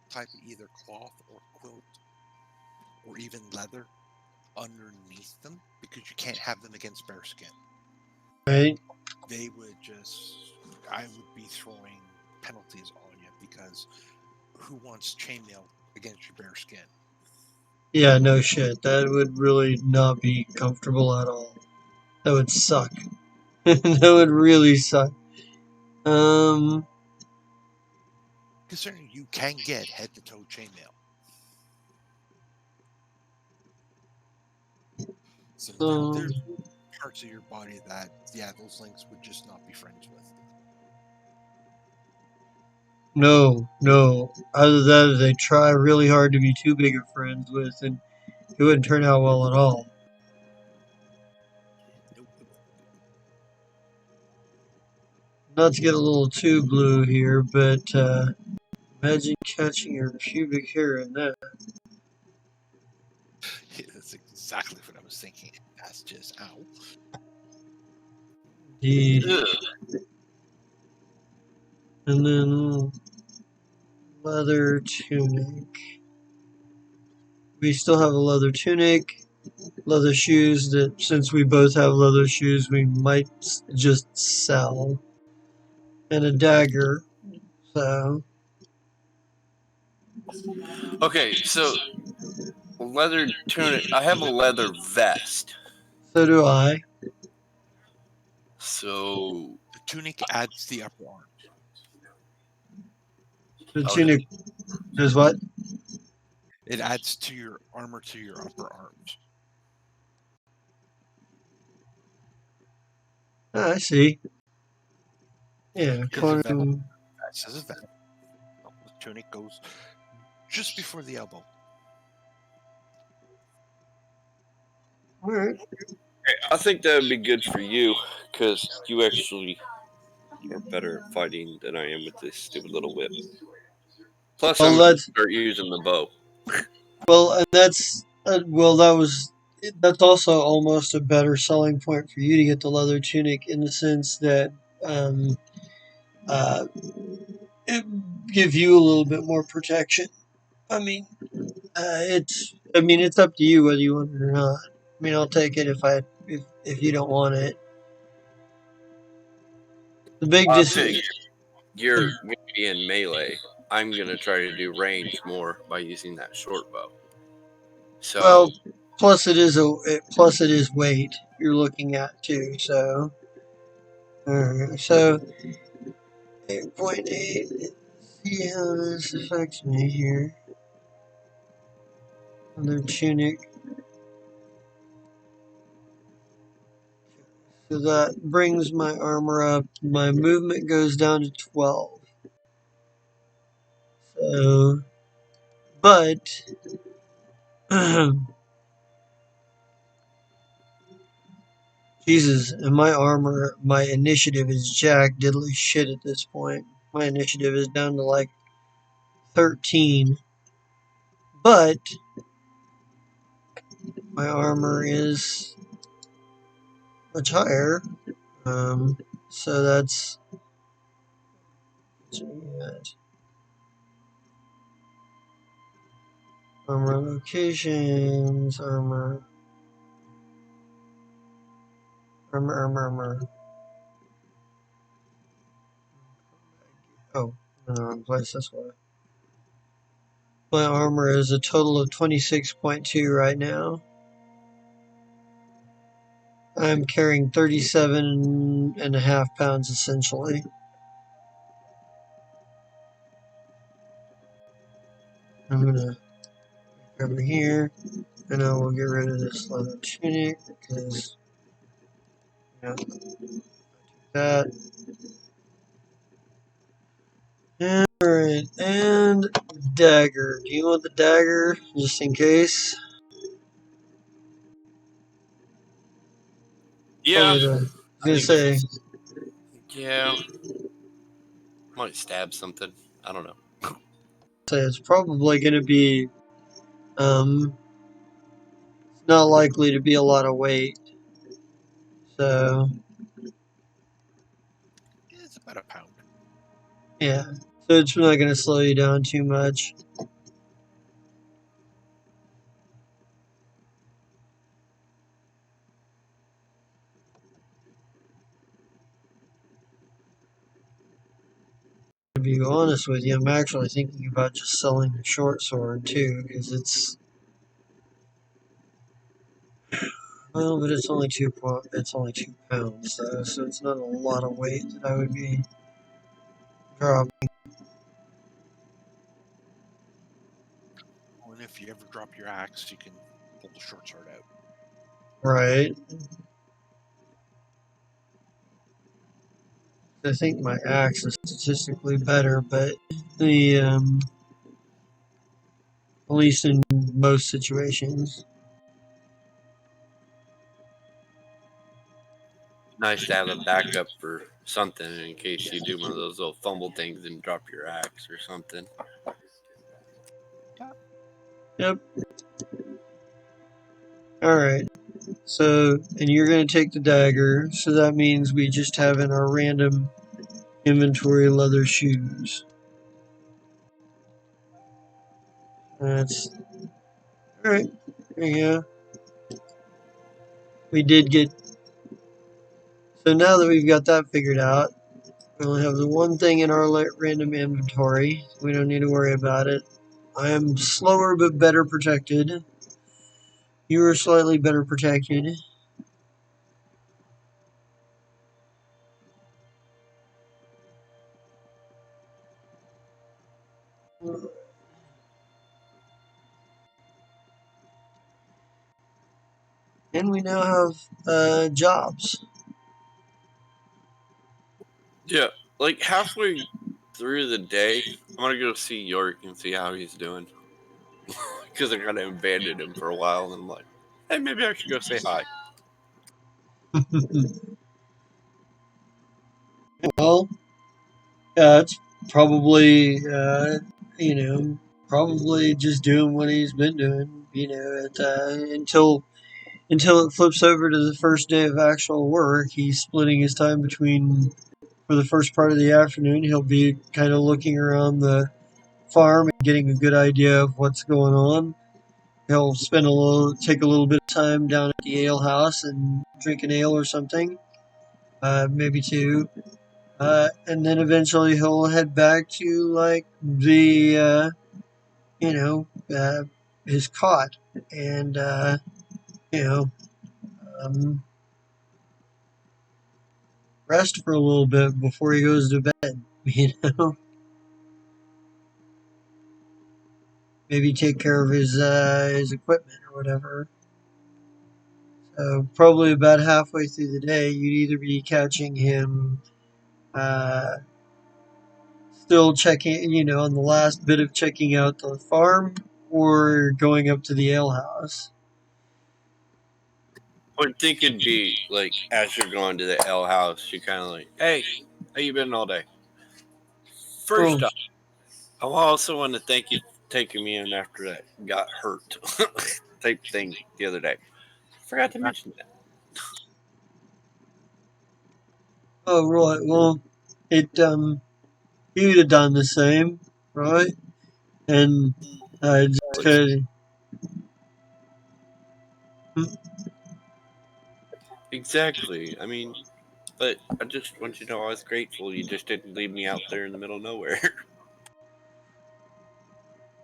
type of either cloth or quilt or even leather underneath them because you can't have them against bear skin. Right. They would I would be throwing penalties on you because who wants chainmail against your bear skin? Yeah, no shit. That would really not be comfortable at all. That would suck. That would really suck. Considering you can get head to toe chainmail. So there's parts of your body that, yeah, those links would just not be friends with. No. Either that or they try really hard to be too big of friends with, and it wouldn't turn out well at all. Nope. Not to get a little too blue here, but Imagine catching your pubic hair in that. That's exactly what I was thinking. That's just ow. Indeed. Ugh. And then leather tunic. We still have a leather tunic, leather shoes that since we both have leather shoes, we might just sell. And a dagger. So, Okay, so leather tunic. I have a leather vest. so do I. So The tunic adds the upper arm. The okay. tunic is what? It adds to your armor to your upper arms. Ah, I see. Yeah, Because the Conan. vest is a vest. The tunic goes just before the elbow. Alright. I think that would be good for you because you actually are better at fighting than I am with this stupid little whip. Plus, Well, I'm going to that's start using the bow. well, and that's that's also almost a better selling point for you to get the leather tunic in the sense that uh, it give you a little bit more protection. I mean, it's up to you whether you want it or not. I mean, I'll take it if you don't want it. The big I dis figure you're going to be in melee. I'm going to try to do range more by using that short bow. So, well, plus it is weight you're looking at too. So, alright, so 8.8. Let's see how this affects me here. Leather tunic. So that brings my armor up. My movement goes down to 12. So, but Jesus, and my armor, my initiative is jack diddly shit at this point. My initiative is down to like 13. But my armor is much higher. So that's armor locations, armor. Oh, in the wrong place, that's why. My armor is a total of 26.2 right now. I'm carrying 37.5 pounds essentially. I'm gonna over here, and I will get rid of this leather tunic because that. Alright, and dagger. Do you want the dagger just in case? yeah, I was I gonna think say, yeah, might stab something. I don't know. it's probably gonna be it's not likely to be a lot of weight. So It's about a pound. yeah. So it's not gonna slow you down too much. To be honest with you, I'm actually thinking about just selling the short sword too, because it's well, but it's only 2 pounds though, so it's not a lot of weight that I would be dropping. And if you ever drop your axe, you can pull the short sword out. Right. I think my axe is statistically better, but the at least in most situations. Nice to have a backup for something in case you do one of those little fumble things and drop your axe or something. Yep. Alright. So, and you're going to take the dagger, so that means we just have in our random inventory leather shoes. That's... Alright. There you go. We did get... So now that we've got that figured out, we only have the one thing in our random inventory. We don't need to worry about it. I am slower but better protected. You are slightly better protected. And we now have jobs. Yeah, like halfway through the day, I'm gonna go see York and see how he's doing. Because I kind of abandoned him for a while, and I'm like, hey, maybe I should go say hi. Well, it's probably, probably just doing what he's been doing, until it flips over to the first day of actual work. He's splitting his time between, for the first part of the afternoon, he'll be kind of looking around the farm and getting a good idea of what's going on. He'll take a little bit of time down at the ale house and drink an ale or something, maybe two. And then eventually he'll head back to his cot and um, rest for a little bit before he goes to bed. Maybe take care of his equipment or whatever. So probably about halfway through the day, you'd either be catching him still checking, on the last bit of checking out the farm, or going up to the ale house. I would think it'd be like as you're going to the L house, you're kind of like, hey, how you been all day? First off, I also want to thank you for taking me in after that got hurt type thing the other day. Forgot to mention that. Oh, right. Well, he would have done the same, right? And just kind of. Exactly. I mean, but I just want you to know I was grateful you just didn't leave me out there in the middle of nowhere.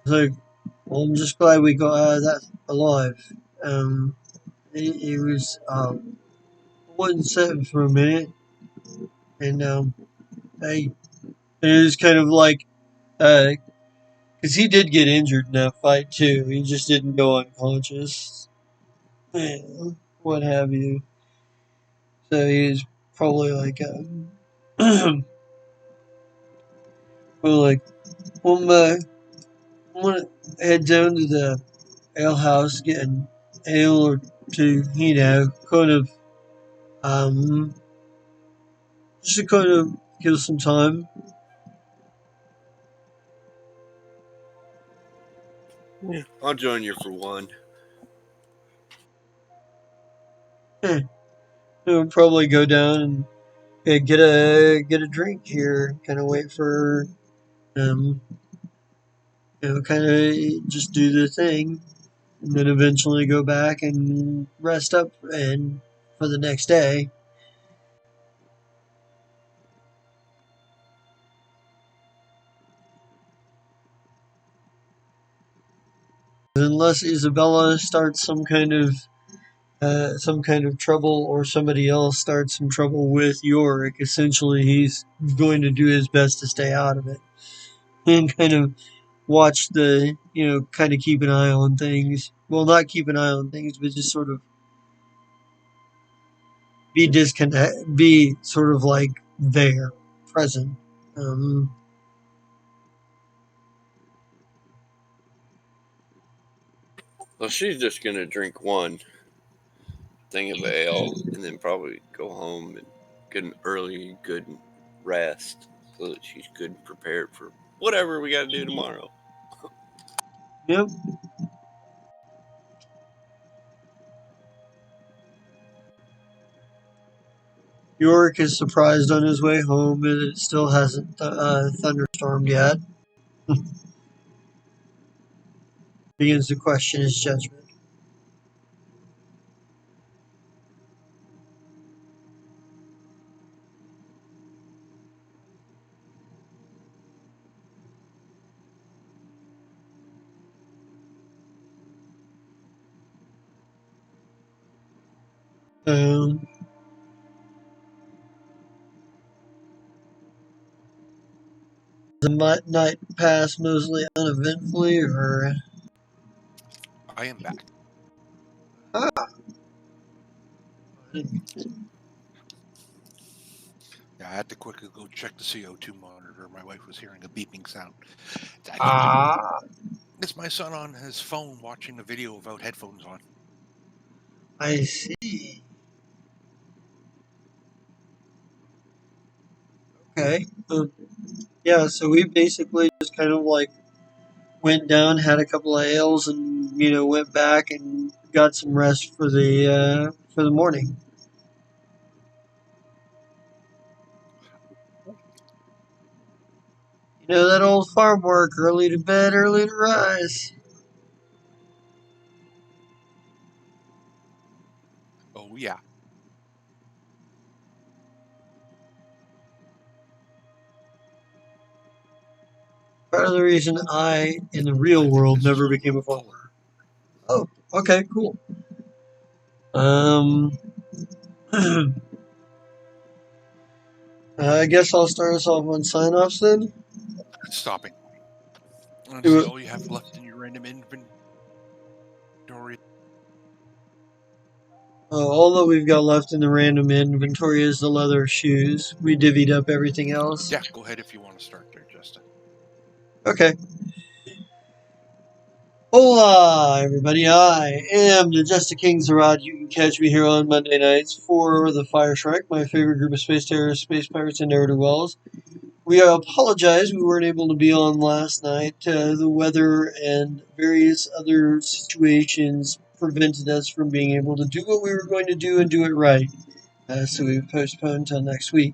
So, well, I'm just glad we got out of that alive. He was wasn't certain for a minute, and it was kind of like because he did get injured in that fight too. He just didn't go unconscious, what have you. So he was probably like, well, like, I'm gonna head down to the ale house, get an ale or two, kind of, just to kind of kill some time. Yeah. I'll join you for one. He'll probably go down and get a drink here, kind of wait for, kind of just do the thing, and then eventually go back and rest up and for the next day. Unless Isabella starts some kind of trouble, or somebody else starts some trouble with Yorick, essentially he's going to do his best to stay out of it and kind of watch kind of keep an eye on things. Well, not keep an eye on things, but just sort of be sort of like there, present. Well, she's just gonna drink one thing of ale and then probably go home and get an early good rest so that she's good and prepared for whatever we got to do tomorrow. Yep. Yorick is surprised on his way home and it still hasn't thunderstormed yet. Begins to question his judgment. The night passed mostly uneventfully, or I am back. Yeah, I had to quickly go check the CO2 monitor. My wife was hearing a beeping sound. It's my son on his phone watching a video without headphones on. I see. Okay. Yeah, so we basically just kind of like went down, had a couple of ales, and went back and got some rest for the morning. That old farm work, early to bed, early to rise. Oh, yeah. Part of the reason I, in the real world, This is never one became a with farmer. color. Oh, okay, cool. I guess I'll start us off on sign-offs then. Stopping. And Do see it. all you have left in your random inventory. All that we've got left in the random inventory is the leather shoes. We divvied up everything else. Yeah, go ahead if you want to start there, Justin. Okay. Hola, everybody. I am the Just King Zarad. You can catch me here on Monday nights for the Fire Shrike, my favorite group of space terrorists, space pirates, and ne'er-do-wells. We apologize we weren't able to be on last night. The weather and various other situations prevented us from being able to do what we were going to do and do it right. So we postponed until next week.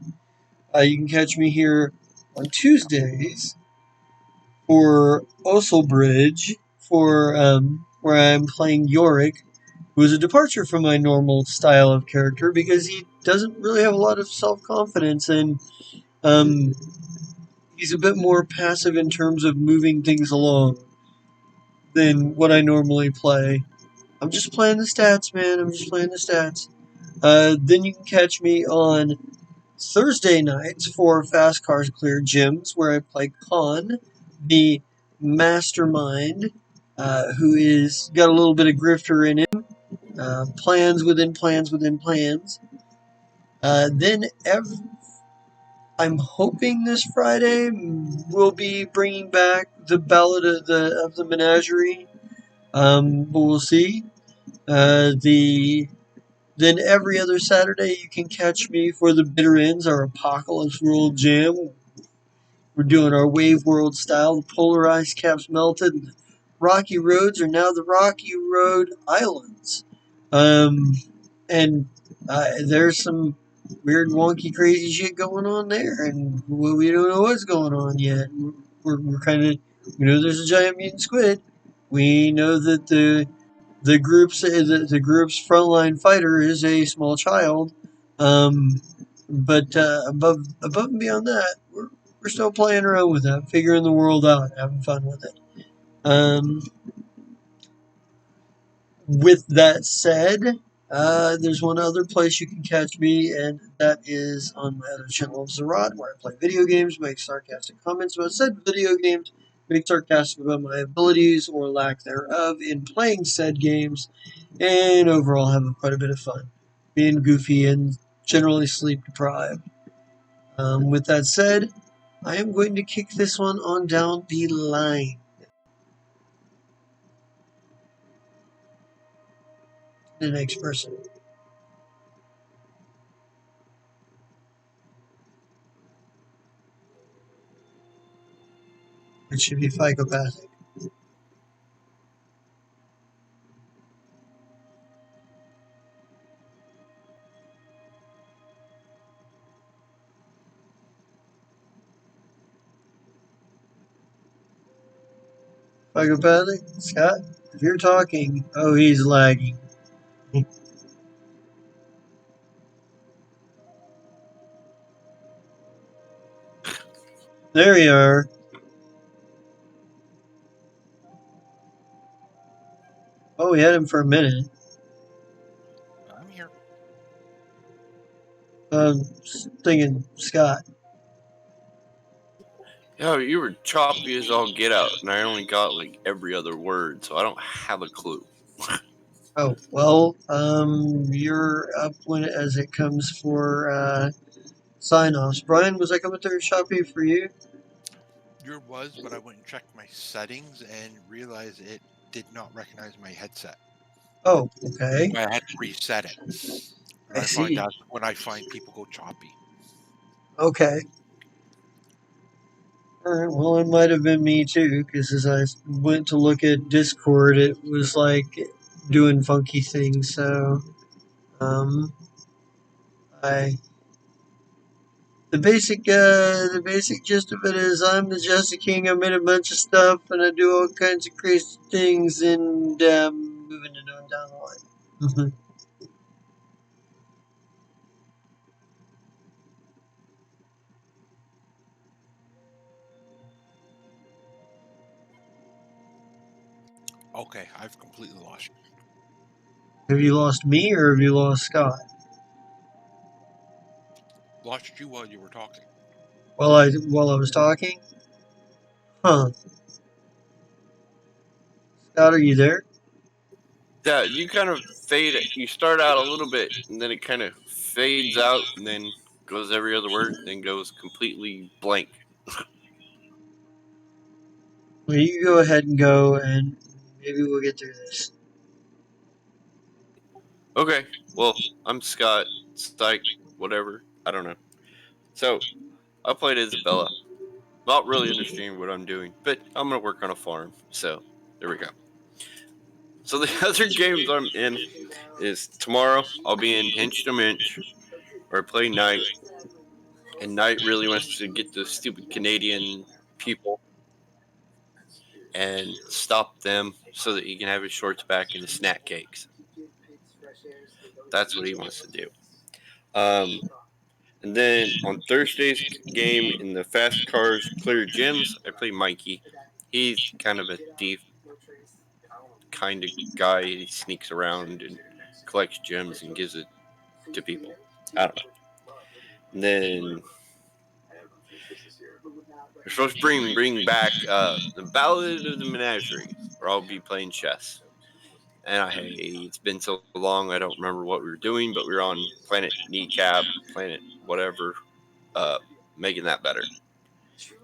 You can catch me here on Tuesdays for Oselbridge, for where I'm playing Yorick, who is a departure from my normal style of character because he doesn't really have a lot of self-confidence and he's a bit more passive in terms of moving things along than what I normally play. I'm just playing the stats, man. I'm just playing the stats. Then you can catch me on Thursday nights for Fast Cars Clear Gyms, where I play Khan, the mastermind, who is got a little bit of grifter in him. Plans within plans within plans. Then I'm hoping this Friday we'll be bringing back the Ballad of the Menagerie. But we'll see. Then every other Saturday you can catch me for the Bitter Ends, our Apocalypse World Jam. We're doing our Wave World style. The polar ice caps melted, and the rocky roads are now the Rocky Road Islands. And there's some weird, wonky, crazy shit going on there, and we don't know what's going on yet. We're kind of, we know there's a giant mutant squid. We know that the group's frontline fighter is a small child. But above and beyond that, we're still playing around with that, figuring the world out, having fun with it. With that said, there's one other place you can catch me, and that is on my other channel of Zarad, where I play video games, make sarcastic comments about said video games, make sarcastic about my abilities or lack thereof in playing said games, and overall having quite a bit of fun, being goofy and generally sleep deprived. With that said, I am going to kick this one on down the line. The next person. It should be psychopathic. Psychopathic? Scott? If you're talking, oh, he's lagging. There you are. Oh, we had him for a minute. I'm here. Thinking Scott. Yeah, you were choppy as all get out, and I only got like every other word, so I don't have a clue. Oh, well, you're up when as it comes for sign-offs. Brian, was I coming through choppy for you? Yours was, but I went and checked my settings and realized it did not recognize my headset. Oh, okay. I had to reset it. And I I find see. out when I find people go choppy. Okay. Alright, well, it might have been me too, because as I went to look at Discord, it was like doing funky things, so, I. The basic gist of it is I'm the Jester King, I'm in a bunch of stuff, and I do all kinds of crazy things, and, moving it on down the line. Okay, I've completely lost you. Have you lost me, or have you lost Scott? Lost you while you were talking. While I was talking? Huh. Scott, are you there? Yeah, you kind of fade. You start out a little bit, and then it kind of fades out, and then goes every other word, then goes completely blank. Well, you go ahead and go, and maybe we'll get through this. Okay, well, I'm Scott, Psych, whatever. I don't know. So, I played Isabella. Not really understanding what I'm doing, but I'm gonna work on a farm. So, there we go. So the other games I'm in is tomorrow I'll be in Hinch to Minch, where I play Knight, and Knight really wants to get the stupid Canadian people and stop them so that he can have his shorts back and his snack cakes. That's what he wants to do. Um, and then on Thursday's game in the Fast Cars Clear Gyms, I play Mikey. He's kind of a thief kind of guy. He sneaks around and collects gems and gives it to people. I don't know. And then we're supposed to bring back the Ballad of the Menagerie, where I'll be playing chess. And it's been so long, I don't remember what we were doing, but we were on Planet Kneecap, Planet whatever, making that better.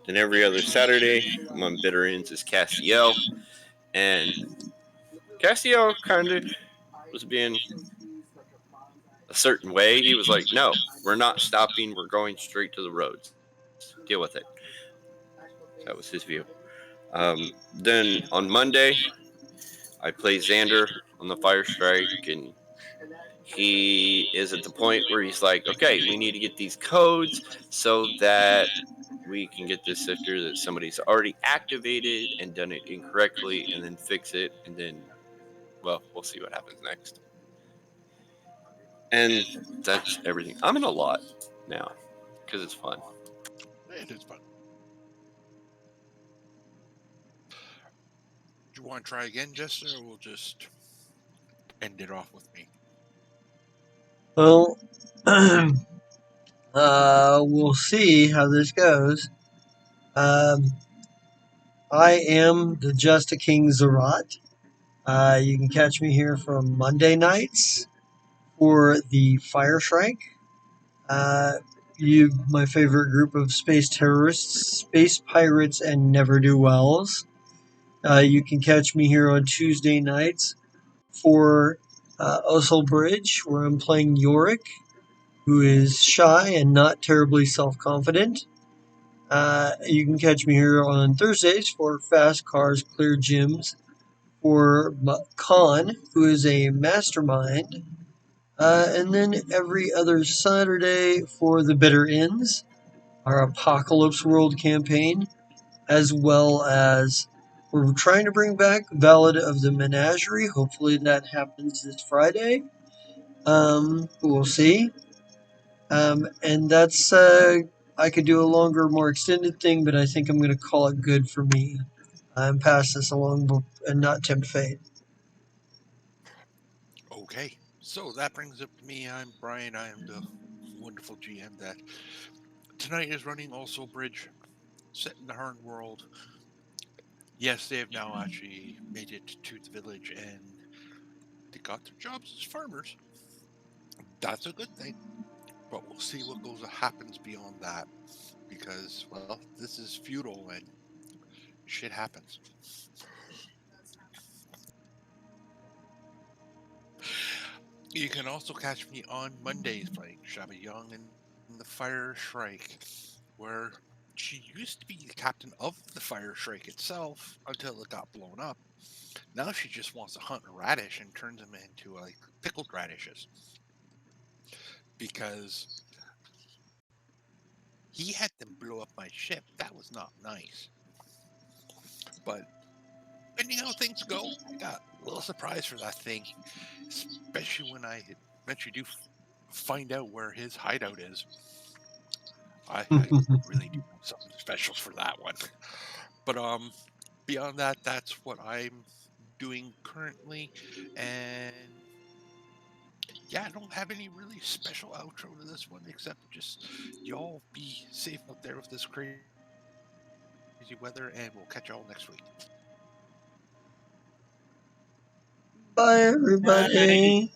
Then every other Saturday, I'm on Bitter Ends as Castiel. And Castiel kind of was being a certain way. He was like, no, we're not stopping. We're going straight to the roads. Deal with it. That was his view. Then on Monday, I play Xander on the Fire Strike, and he is at the point where he's like, okay, we need to get these codes so that we can get this sifter that somebody's already activated and done it incorrectly and then fix it. And then, well, we'll see what happens next. And that's everything. I'm in a lot now because it's fun. It is fun. Do you want to try again, Jester, or we'll just end it off with me? Well, we'll see how this goes. I am the Just King Zerat. You can catch me here from Monday nights for the Fire Strike. My favorite group of space terrorists, space pirates, and never-do-wells. You can catch me here on Tuesday nights for Oselbridge, where I'm playing Yorick, who is shy and not terribly self-confident. You can catch me here on Thursdays for Fast Cars Clear Gyms for Khan, who is a mastermind. And then every other Saturday for the Bitter Ends, our Apocalypse World campaign, as well as we're trying to bring back Ballad of the Menagerie. Hopefully that happens this Friday. We'll see. And that's, I could do a longer, more extended thing, but I think I'm going to call it good for me. I'm pass this along and not tempt fate. Okay, so that brings up to me. I'm Brian. I am the wonderful GM that tonight is running Oselbridge, set in the Harn world. Yes, they have now actually made it to the village and they got their jobs as farmers. That's a good thing, but we'll see what happens beyond that because, well, this is feudal and shit happens. You can also catch me on Mondays playing Shabba Young in the Fire Shrike, where she used to be the captain of the Fire Shrike itself until it got blown up. Now she just wants to hunt a radish and turns them into like pickled radishes because he had them blow up my ship. That was not nice. But depending on how things go, I got a little surprise for that thing, especially when I eventually do find out where his hideout is. I really do something special for that one. But beyond that, that's what I'm doing currently, and yeah, I don't have any really special outro to this one except just y'all be safe out there with this crazy weather, and we'll catch y'all next week. Bye, Bye. everybody.